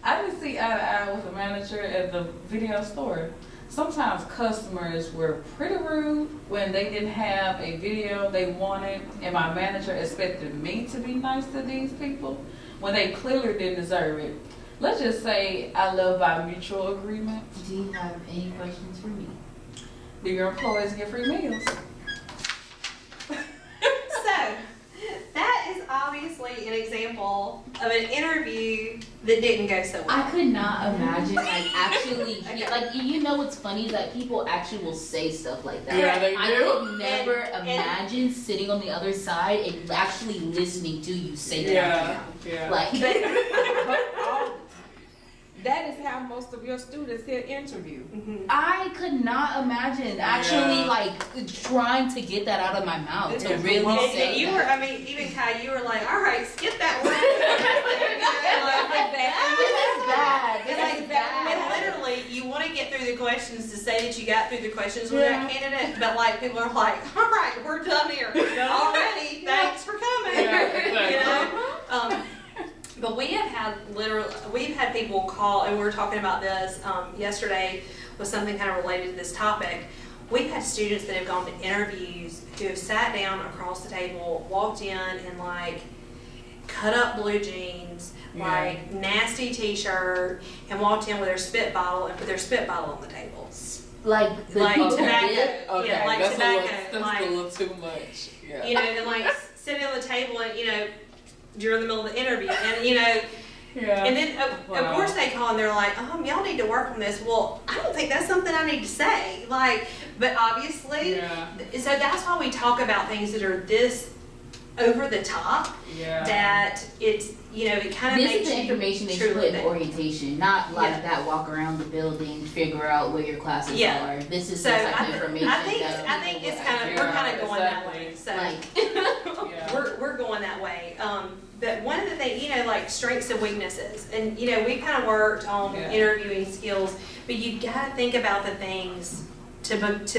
[SPEAKER 2] I didn't see eye to eye with the manager at the video store. Sometimes customers were pretty rude when they didn't have a video they wanted, and my manager expected me to be nice to these people when they clearly didn't deserve it. Let's just say I love by mutual agreement.
[SPEAKER 4] do you have any questions for me?
[SPEAKER 2] Do your employees get free meals?
[SPEAKER 1] So, that is obviously an example of an interview that didn't go so well.
[SPEAKER 4] I could not imagine, like, actually,
[SPEAKER 1] Okay.
[SPEAKER 4] like, you know what's funny is that people actually will say stuff like that.
[SPEAKER 2] Yeah, they
[SPEAKER 4] I
[SPEAKER 2] do.
[SPEAKER 4] could never
[SPEAKER 1] And-
[SPEAKER 4] imagine sitting on the other side and actually listening to you say that out your mouth.
[SPEAKER 2] yeah.
[SPEAKER 4] Like,
[SPEAKER 5] That is how most of your students get interviewed.
[SPEAKER 1] Mhm.
[SPEAKER 4] I could not imagine actually,
[SPEAKER 2] Yeah.
[SPEAKER 4] like, trying to get that out of my mouth to
[SPEAKER 2] It's
[SPEAKER 4] really
[SPEAKER 2] a lot.
[SPEAKER 4] say
[SPEAKER 1] And you
[SPEAKER 4] that.
[SPEAKER 1] were, I mean, even Kai, you were like, all right, skip that one.
[SPEAKER 4] This is bad.
[SPEAKER 1] And
[SPEAKER 4] This
[SPEAKER 1] like
[SPEAKER 4] is
[SPEAKER 1] that, and
[SPEAKER 4] bad.
[SPEAKER 1] literally, you want to get through the questions to say that you got through the questions with
[SPEAKER 2] Yeah.
[SPEAKER 1] that candidate, but like people are like, all right, we're done here already. Thanks for coming.
[SPEAKER 2] Yeah, exactly.
[SPEAKER 1] You know. But we've had people call, and we were talking about this yesterday with something kind of related to this topic. We've had students that have gone to interviews who have sat down across the table, walked in and like cut up blue jeans, like nasty t-shirt, and walked in with their spit bottle and put their spit bottle on the table.
[SPEAKER 4] Like, the
[SPEAKER 1] Like
[SPEAKER 4] people
[SPEAKER 1] tobacco.
[SPEAKER 4] did.
[SPEAKER 2] Okay,
[SPEAKER 1] Yeah, like
[SPEAKER 2] that's
[SPEAKER 1] tobacco,
[SPEAKER 2] that's
[SPEAKER 1] like-
[SPEAKER 2] a little too much. Yeah.
[SPEAKER 1] You know, and like sitting on the table and, you know, during the middle of the interview. And, you know,
[SPEAKER 2] Yeah.
[SPEAKER 1] and then of
[SPEAKER 2] Wow.
[SPEAKER 1] course they call and they're like, y'all need to work on this. Well, I don't think that's something I need to say. Like, but obviously,
[SPEAKER 2] Yeah.
[SPEAKER 1] so that's why we talk about things that are this over the top,
[SPEAKER 2] Yeah.
[SPEAKER 1] that it's, you know, it kind of
[SPEAKER 4] This
[SPEAKER 1] makes
[SPEAKER 4] is the
[SPEAKER 1] you
[SPEAKER 4] information they should
[SPEAKER 1] truly
[SPEAKER 4] put in
[SPEAKER 1] think.
[SPEAKER 4] orientation, not like
[SPEAKER 1] Yeah.
[SPEAKER 4] that walk around the building, figure out where your classes
[SPEAKER 1] Yeah.
[SPEAKER 4] are. This is
[SPEAKER 1] So
[SPEAKER 4] the type
[SPEAKER 1] I,
[SPEAKER 4] of information
[SPEAKER 1] I think
[SPEAKER 4] that
[SPEAKER 1] I think
[SPEAKER 4] people
[SPEAKER 1] it's
[SPEAKER 4] will
[SPEAKER 1] kind of
[SPEAKER 2] Yeah,
[SPEAKER 1] we're kind of going that
[SPEAKER 2] exactly.
[SPEAKER 1] way. So
[SPEAKER 4] like.
[SPEAKER 2] Yeah.
[SPEAKER 1] we're going that way. But one of the things, you know, like strengths and weaknesses, and you know, we kind of worked on
[SPEAKER 2] Yeah.
[SPEAKER 1] interviewing skills, but you've got to think about the things to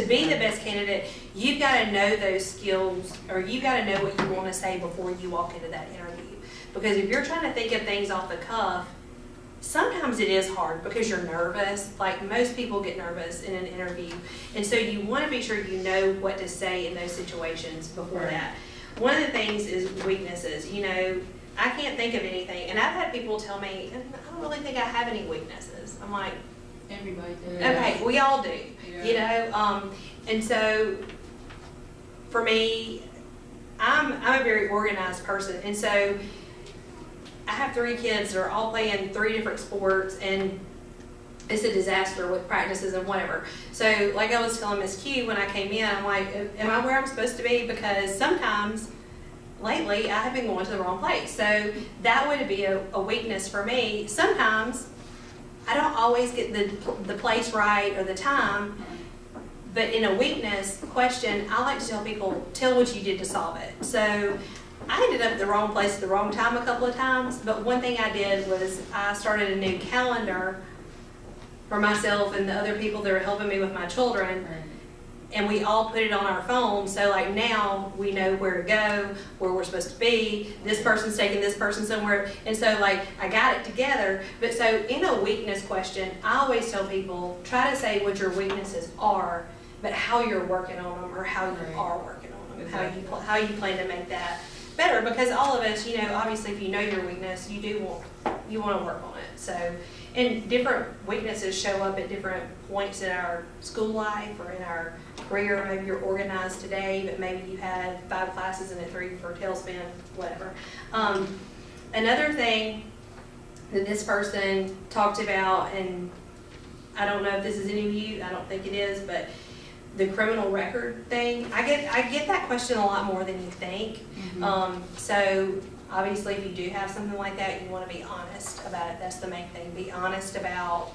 [SPEAKER 1] be the best candidate. You've got to know those skills, or you've got to know what you want to say before you walk into that interview. Because if you're trying to think of things off the cuff, sometimes it is hard because you're nervous. Like most people get nervous in an interview, and so you want to be sure you know what to say in those situations before
[SPEAKER 2] Right.
[SPEAKER 1] that. One of the things is weaknesses. You know, I can't think of anything, and I've had people tell me, I don't really think I have any weaknesses. I'm like,
[SPEAKER 4] Everybody does.
[SPEAKER 2] Yeah.
[SPEAKER 1] okay, we all do.
[SPEAKER 2] Yeah.
[SPEAKER 1] You know, and so for me, I'm a very organized person, and so I have 3 kids that are all playing 3 different sports, and it's a disaster with practices and whatever. So like I was telling Miss Q when I came in, I'm like, am I where I'm supposed to be? Because sometimes lately I have been going to the wrong place. So that would be a weakness for me. Sometimes I don't always get the place right or the time, but in a weakness question, I like to tell people, tell what you did to solve it. So I ended up at the wrong place at the wrong time a couple of times, but one thing I did was I started a new calendar for myself and the other people that are helping me with my children, and we all put it on our phone. So like now we know where to go, where we're supposed to be. This person's taking this person somewhere, and so like I got it together. But so in a weakness question, I always tell people, try to say what your weaknesses are, but how you're working on them, or how you are working on them, how you plan to make that better. Because all of us, obviously if you know your weakness, you want to work on it. So, and different weaknesses show up at different points in our school life or in our career. Maybe you're organized today, but maybe you had 5 classes and a 3 for a tailspin, whatever. Another thing that this person talked about, and I don't know if this is any of you, I don't think it is, but the criminal record thing, I get that question a lot more than you think. So obviously if you do have something like that, you want to be honest about it. That's the main thing. Be honest about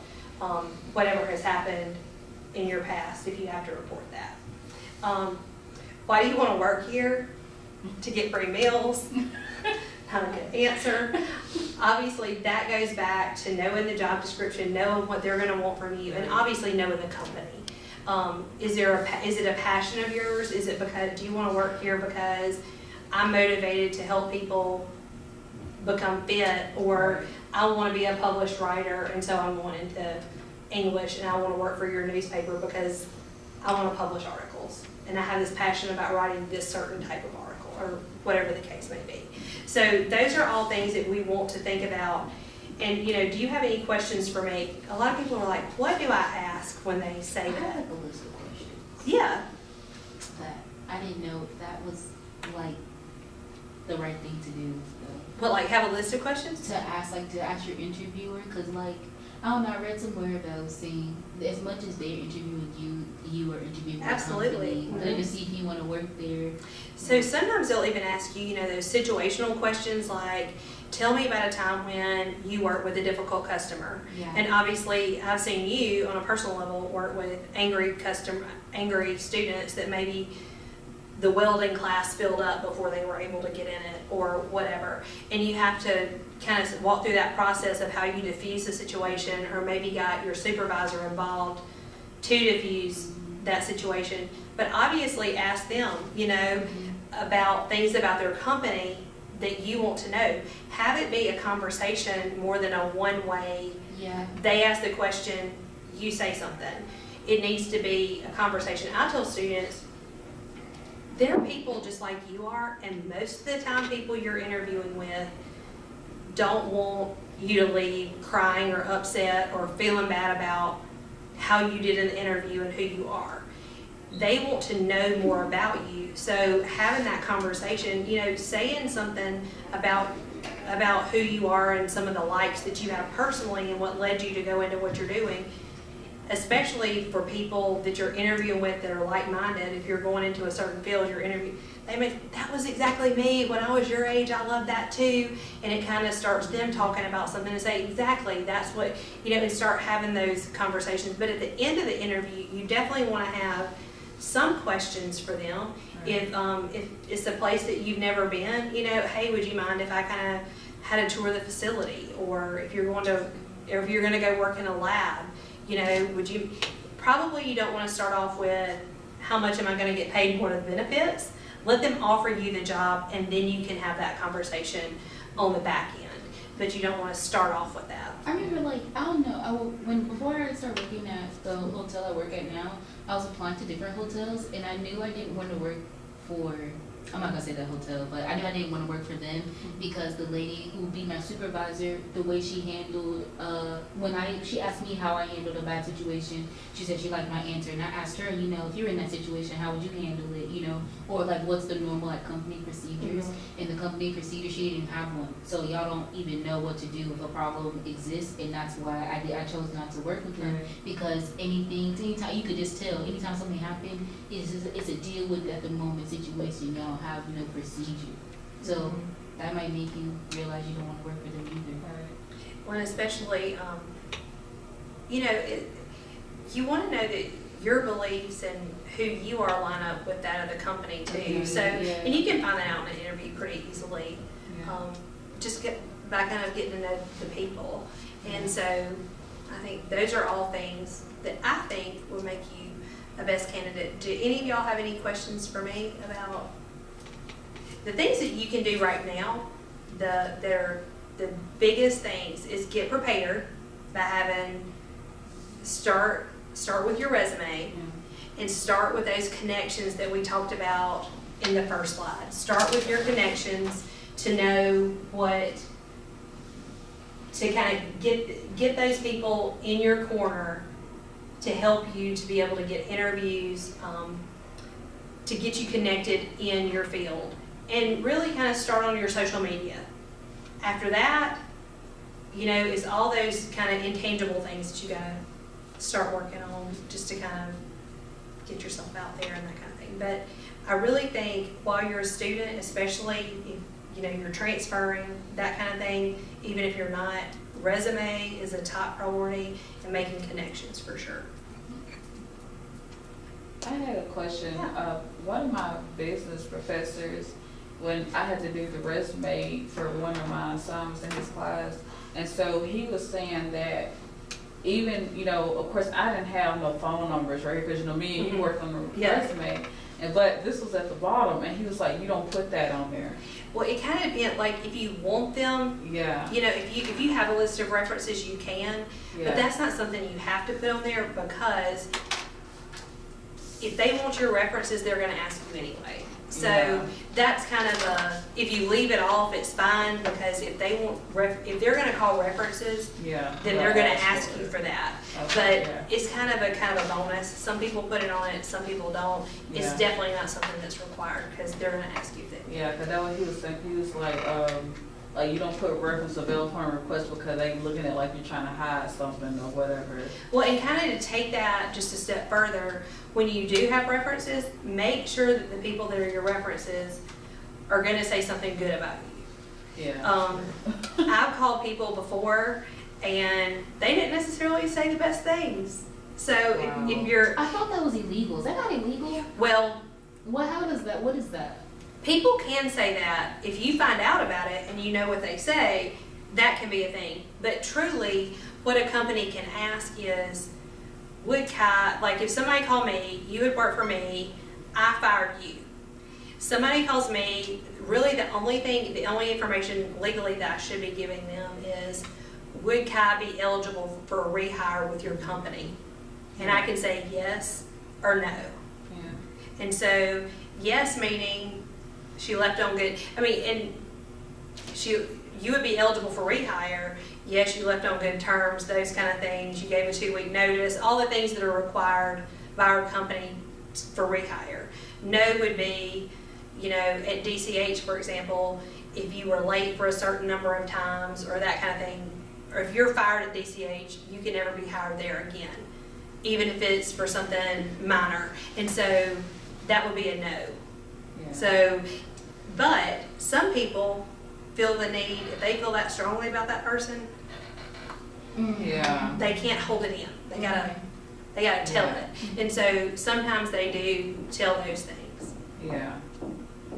[SPEAKER 1] whatever has happened in your past if you have to report that. Why do you want to work here? To get free meals? Not a good answer. Obviously that goes back to knowing the job description, knowing what they're going to want from you, and obviously knowing the company. Is it a passion of yours? Is it because, do you want to work here because I'm motivated to help people become fit, or I want to be a published writer and so I'm going into English and I want to work for your newspaper because I want to publish articles and I have this passion about writing this certain type of article, or whatever the case may be. So those are all things that we want to think about. And do you have any questions for me? A lot of people are like, what do I ask when they say
[SPEAKER 4] I
[SPEAKER 1] that?
[SPEAKER 4] have a list of questions.
[SPEAKER 1] Yeah.
[SPEAKER 4] But I didn't know if that was like the right thing to do.
[SPEAKER 1] But like have a list of questions?
[SPEAKER 4] To ask your interviewer, because like, I don't know, I read somewhere about saying as much as they're interviewing you are interviewing the
[SPEAKER 1] Absolutely.
[SPEAKER 4] company, to see if you want to work there.
[SPEAKER 1] So sometimes they'll even ask you, those situational questions like, tell me about a time when you worked with a difficult customer.
[SPEAKER 4] Yeah.
[SPEAKER 1] And obviously I've seen you on a personal level work with angry students that maybe the welding class filled up before they were able to get in it or whatever. And you have to kind of walk through that process of how you diffuse the situation, or maybe got your supervisor involved to diffuse that situation. But obviously ask them, about things about their company that you want to know. Have it be a conversation more than a one-way.
[SPEAKER 4] Yeah.
[SPEAKER 1] They ask the question, you say something. It needs to be a conversation. I tell students, they're people just like you are, and most of the time people you're interviewing with don't want you to leave crying or upset or feeling bad about how you did in the interview and who you are. They want to know more about you. So having that conversation, saying something about who you are and some of the likes that you have personally and what led you to go into what you're doing, especially for people that you're interviewing with that are like-minded. If you're going into a certain field, you're interviewing, that was exactly me when I was your age. I love that too. And it kind of starts them talking about something and say, exactly, that's what, and start having those conversations. But at the end of the interview, you definitely want to have some questions for them. Right. If it's a place that you've never been, hey, would you mind if I kind of had a tour of the facility? Or if you're going to go work in a lab, would you, probably you don't want to start off with how much am I going to get paid, what are the benefits? Let them offer you the job, and then you can have that conversation on the back end. But you don't want to start off with that.
[SPEAKER 4] I remember, I don't know, before I started working at the hotel I work at now, I was applying to different hotels, and I knew I didn't want to work for, I'm not gonna say that hotel, but I knew I didn't want to work for them because the lady who would be my supervisor, the way she handled, she asked me how I handled a bad situation, she said she liked my answer, and I asked her, if you're in that situation, how would you handle it, or what's the normal company procedures, and the company procedure, she didn't have one, so y'all don't even know what to do if a problem exists, and that's why I chose not to work with them, because anytime, you could just tell, anytime something happened, it's a deal with at the moment situation, y'all have no procedure. So that might make you realize you don't want to work for them either.
[SPEAKER 1] Well, especially you know, you want to know that your beliefs and who you are line up with that of the company too.
[SPEAKER 2] Mhm,
[SPEAKER 1] So,
[SPEAKER 2] yeah.
[SPEAKER 1] and you can find that out in an interview pretty easily.
[SPEAKER 2] Yeah.
[SPEAKER 1] Just by kind of getting to know the people. And so I think those are all things that I think will make you a best candidate. Do any of y'all have any questions for me about the things that you can do right now? The biggest things is get prepared by having start with your resume and start with those connections that we talked about in the first slide. Start with your connections to know what, to kind of get those people in your corner to help you to be able to get interviews, to get you connected in your field. And really kind of start on your social media. After that, you know, it's all those kind of intangible things that you gotta start working on just to kind of get yourself out there and that kind of thing. But I really think while you're a student, especially if, you know, you're transferring, that kind of thing, even if you're not, resume is a top priority and making connections for sure.
[SPEAKER 2] I had a question.
[SPEAKER 1] Yeah.
[SPEAKER 2] One of my business professors, when I had to do the resume for one of my assignments in his class, and so he was saying that even, you know, of course I didn't have no phone numbers, right? Because, you know, me and you
[SPEAKER 1] Mhm.
[SPEAKER 2] worked on the
[SPEAKER 1] Yeah.
[SPEAKER 2] resume, but this was at the bottom, and he was like, you don't put that on there.
[SPEAKER 1] Well, it kind of depends, like if you want them,
[SPEAKER 2] Yeah,
[SPEAKER 1] you know, if you have a list of references, you can, but
[SPEAKER 2] yeah,
[SPEAKER 1] that's not something you have to put on there because if they want your references, they're gonna ask you anyway. So
[SPEAKER 2] Yeah.
[SPEAKER 1] that's kind of if you leave it off, it's fine because if they want, if they're gonna call references,
[SPEAKER 2] yeah.
[SPEAKER 1] then they're gonna ask you for that.
[SPEAKER 2] Okay,
[SPEAKER 1] But it's kind of a bonus. Some people put it on it, some people don't. It's
[SPEAKER 2] Yeah.
[SPEAKER 1] definitely not something that's required because they're gonna ask you that.
[SPEAKER 2] Yeah, because that what he was saying. He was like you don't put reference available upon request because they looking at like you're trying to hide something or whatever.
[SPEAKER 1] Well, and kind of to take that just a step further, when you do have references, make sure that the people that are your references are going to say something good about you.
[SPEAKER 2] Yeah.
[SPEAKER 1] I've called people before and they didn't necessarily say the best things. So
[SPEAKER 2] Wow.
[SPEAKER 1] if you're,
[SPEAKER 4] I thought that was illegal. Is that not illegal?
[SPEAKER 1] well,
[SPEAKER 4] How does that, what is that?
[SPEAKER 1] people can say that. If you find out about it and you know what they say, that can be a thing. But truly, what a company can ask is, would Kai, like if somebody called me, you would work for me, I fired you. Somebody calls me, really the only information legally that I should be giving them is, would Kai be eligible for a rehire with your company? And I can say yes or no.
[SPEAKER 2] Yeah.
[SPEAKER 1] And so, yes meaning she left on good, I mean, and you would be eligible for rehire. Yes, you left on good terms, those kind of things. You gave a 2-week notice, all the things that are required by our company for rehire. No would be, you know, at DCH, for example, if you were late for a certain number of times or that kind of thing, or if you're fired at DCH, you can never be hired there again, even if it's for something minor. And so that would be a no.
[SPEAKER 2] Yeah.
[SPEAKER 1] So, but some people feel the need, if they feel that strongly about that person,
[SPEAKER 2] Yeah.
[SPEAKER 1] they can't hold it in. They gotta tell
[SPEAKER 2] Yeah.
[SPEAKER 1] it. And so sometimes they do tell those things,
[SPEAKER 2] Yeah.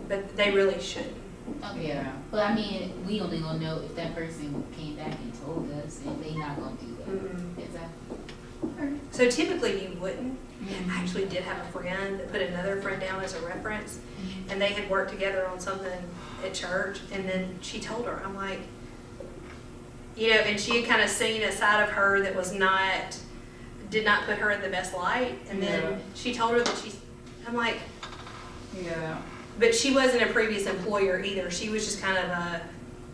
[SPEAKER 1] but they really shouldn't.
[SPEAKER 4] Okay.
[SPEAKER 2] Yeah.
[SPEAKER 4] But I mean, we only gonna know if that person came back and told us, and they not gonna do that.
[SPEAKER 1] Mm-mm.
[SPEAKER 4] Exactly.
[SPEAKER 1] So typically you wouldn't. I actually did have a friend that put another friend down as a reference, and they had worked together on something at church, and then she told her, I'm like, you know, and she had kind of seen a side of her that was not, did not put her in the best light, and then
[SPEAKER 2] Yeah.
[SPEAKER 1] she told her that I'm like,
[SPEAKER 2] Yeah.
[SPEAKER 1] but she wasn't a previous employer either. She was just kind of a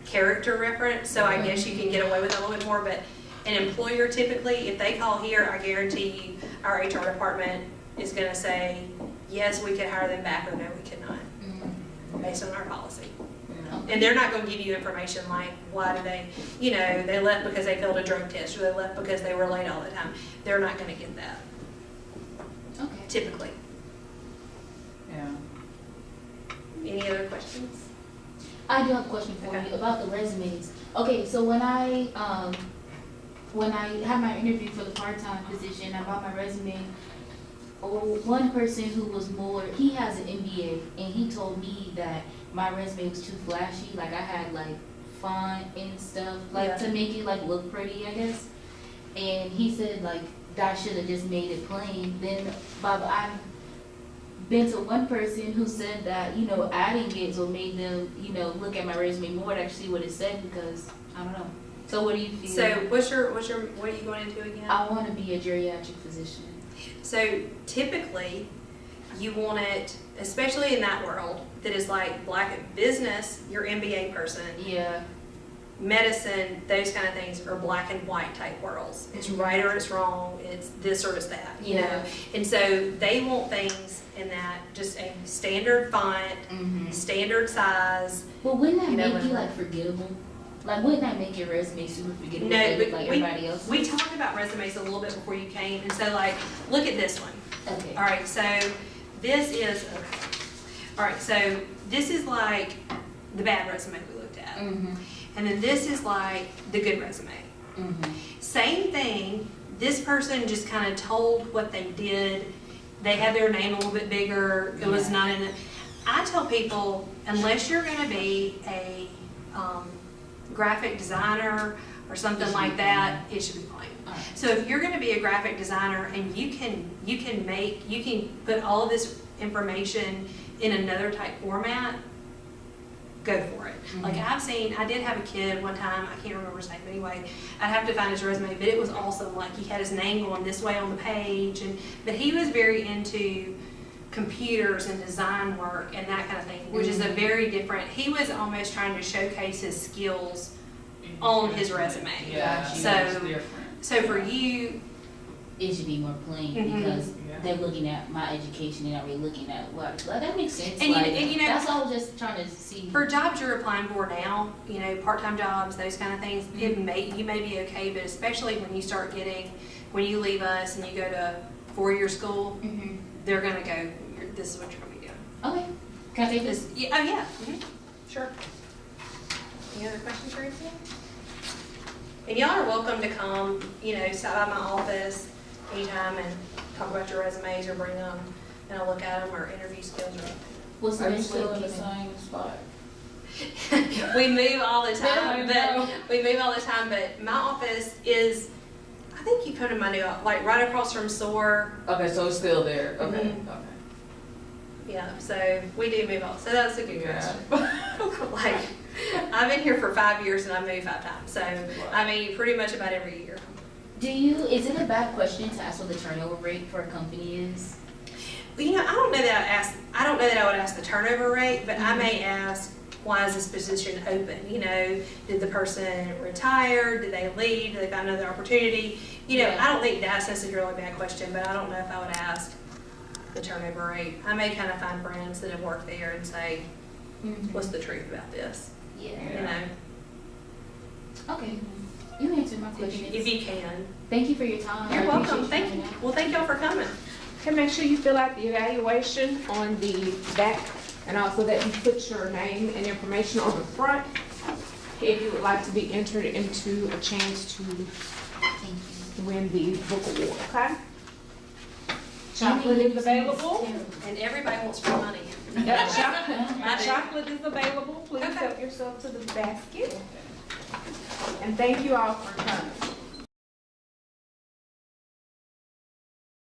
[SPEAKER 1] character reference, so I guess you can get away with it a little bit more, but an employer typically, if they call here, I guarantee you, our HR department is gonna say, yes, we could hire them back, or no, we could not, based on our policy.
[SPEAKER 2] Yeah.
[SPEAKER 1] And they're not gonna give you information like, why do they, you know, they left because they failed a drug test, or they left because they were late all the time. They're not gonna get that,
[SPEAKER 4] Okay.
[SPEAKER 1] typically.
[SPEAKER 2] Yeah.
[SPEAKER 1] Any other questions?
[SPEAKER 4] I do have a question for
[SPEAKER 1] Okay.
[SPEAKER 4] you about the resumes. Okay, so when I when I had my interview for the part-time position, I brought my resume. One person who was more, he has an MBA, and he told me that my resume was too flashy, like I had like font and stuff, like
[SPEAKER 1] Yeah.
[SPEAKER 4] to make it like look pretty, I guess. And he said like that I should have just made it plain. Then Bob, I've been to one person who said that, you know, adding it will make them, you know, look at my resume more to actually see what it said, because I don't know. So what do you feel?
[SPEAKER 1] So what are you going into again?
[SPEAKER 4] I want to be a geriatric physician.
[SPEAKER 1] So typically, you want it, especially in that world, that is like black business, your MBA person,
[SPEAKER 4] Yeah.
[SPEAKER 1] medicine, those kind of things are black and white type worlds. It's right or it's wrong, it's this or it's that, you know?
[SPEAKER 4] Yeah.
[SPEAKER 1] And so they want things in that, just a standard font,
[SPEAKER 4] Mm-hmm.
[SPEAKER 1] standard size.
[SPEAKER 4] But wouldn't that
[SPEAKER 1] You know,
[SPEAKER 4] make you
[SPEAKER 1] whatever.
[SPEAKER 4] like forgettable? Like, wouldn't that make your resume super forgettable?
[SPEAKER 1] No,
[SPEAKER 4] if they look
[SPEAKER 1] but
[SPEAKER 4] like everybody else.
[SPEAKER 1] we talked about resumes a little bit before you came, and so like, look at this one.
[SPEAKER 4] Okay.
[SPEAKER 1] All right, so this is, all right, so this is like the bad resume we looked at.
[SPEAKER 4] Mm-hmm.
[SPEAKER 1] And then this is like the good resume.
[SPEAKER 4] Mm-hmm.
[SPEAKER 1] Same thing, this person just kind of told what they did. They had their name a little bit bigger. It was
[SPEAKER 4] Yeah.
[SPEAKER 1] not in it. I tell people, unless you're gonna be a graphic designer or something
[SPEAKER 4] It should
[SPEAKER 1] like
[SPEAKER 4] be
[SPEAKER 1] that, it should be plain.
[SPEAKER 4] Alright.
[SPEAKER 1] So if you're gonna be a graphic designer and you can put all of this information in another type format, go for it. Like I did have a kid one time, I can't remember his name, but anyway, I'd have to find his resume, but it was awesome. Like he had his name going this way on the page, but he was very into computers and design work and that kind of thing, which is a very different, he was almost trying to showcase his skills on his resume.
[SPEAKER 2] Yeah,
[SPEAKER 4] Gotcha.
[SPEAKER 1] So-
[SPEAKER 2] it's different.
[SPEAKER 1] So for you,
[SPEAKER 4] It should be more plain
[SPEAKER 1] Mhm.
[SPEAKER 4] because
[SPEAKER 2] Yeah.
[SPEAKER 4] they're looking at my education. They're not really looking at what. Like, that makes sense.
[SPEAKER 1] And you-
[SPEAKER 4] like,
[SPEAKER 1] and you know-
[SPEAKER 4] that's all I was just trying to see.
[SPEAKER 1] for jobs you're applying for now, you know, part-time jobs, those kind of things, you may be okay, but especially when you start getting, when you leave us and you go to four-year school,
[SPEAKER 4] Mhm.
[SPEAKER 1] they're gonna go, this is what you're gonna be doing.
[SPEAKER 4] Okay. Can I take this?
[SPEAKER 1] Yeah, oh, yeah, sure. Any other questions or anything? And y'all are welcome to come, you know, stop by my office anytime and talk about your resumes or bring them and I'll look at them or interview skills or anything.
[SPEAKER 4] What's the
[SPEAKER 2] Are you
[SPEAKER 4] best way
[SPEAKER 2] still
[SPEAKER 4] to
[SPEAKER 2] in the
[SPEAKER 4] keep it?
[SPEAKER 2] same spot?
[SPEAKER 1] We move all the time,
[SPEAKER 2] Yeah,
[SPEAKER 1] but my office is, I think you come to my new, like right across from SOAR.
[SPEAKER 2] Okay, so it's still there, okay,
[SPEAKER 1] Mhm.
[SPEAKER 2] okay.
[SPEAKER 1] Yeah, so we do move all, so that's a good
[SPEAKER 2] Yeah.
[SPEAKER 1] question. Like, I've been here for 5 years and I've moved 5 times, so, I mean, pretty much about every year.
[SPEAKER 4] Is it a bad question to ask what the turnover rate for a company is?
[SPEAKER 1] Well, you know, I don't know that I would ask the turnover rate, but I may ask, why is this position open? You know, did the person retire? Did they leave? Did they find another opportunity? You know,
[SPEAKER 4] Yeah.
[SPEAKER 1] I don't think that's necessarily a bad question, but I don't know if I would ask the turnover rate. I may kind of find friends that have worked there and say, what's the truth about this?
[SPEAKER 4] Yeah.
[SPEAKER 1] You know,
[SPEAKER 4] Okay. You answered my
[SPEAKER 1] if
[SPEAKER 4] question.
[SPEAKER 1] you can.
[SPEAKER 4] Thank you for your time.
[SPEAKER 1] You're
[SPEAKER 4] I
[SPEAKER 1] welcome.
[SPEAKER 4] appreciate
[SPEAKER 1] Thank
[SPEAKER 4] coming
[SPEAKER 1] you.
[SPEAKER 4] out.
[SPEAKER 1] Well, thank y'all for coming.
[SPEAKER 5] Okay, make sure you fill out the evaluation on the back and also that you put your name and information on the front if you would like to be entered into a chance to
[SPEAKER 4] Thank you.
[SPEAKER 5] win the book award, okay? Chocolate is available.
[SPEAKER 1] And everybody wants free money.
[SPEAKER 5] Yeah,
[SPEAKER 1] I do.
[SPEAKER 5] chocolate is available. Please
[SPEAKER 1] Okay.
[SPEAKER 5] help yourself to the basket. And thank you all for coming.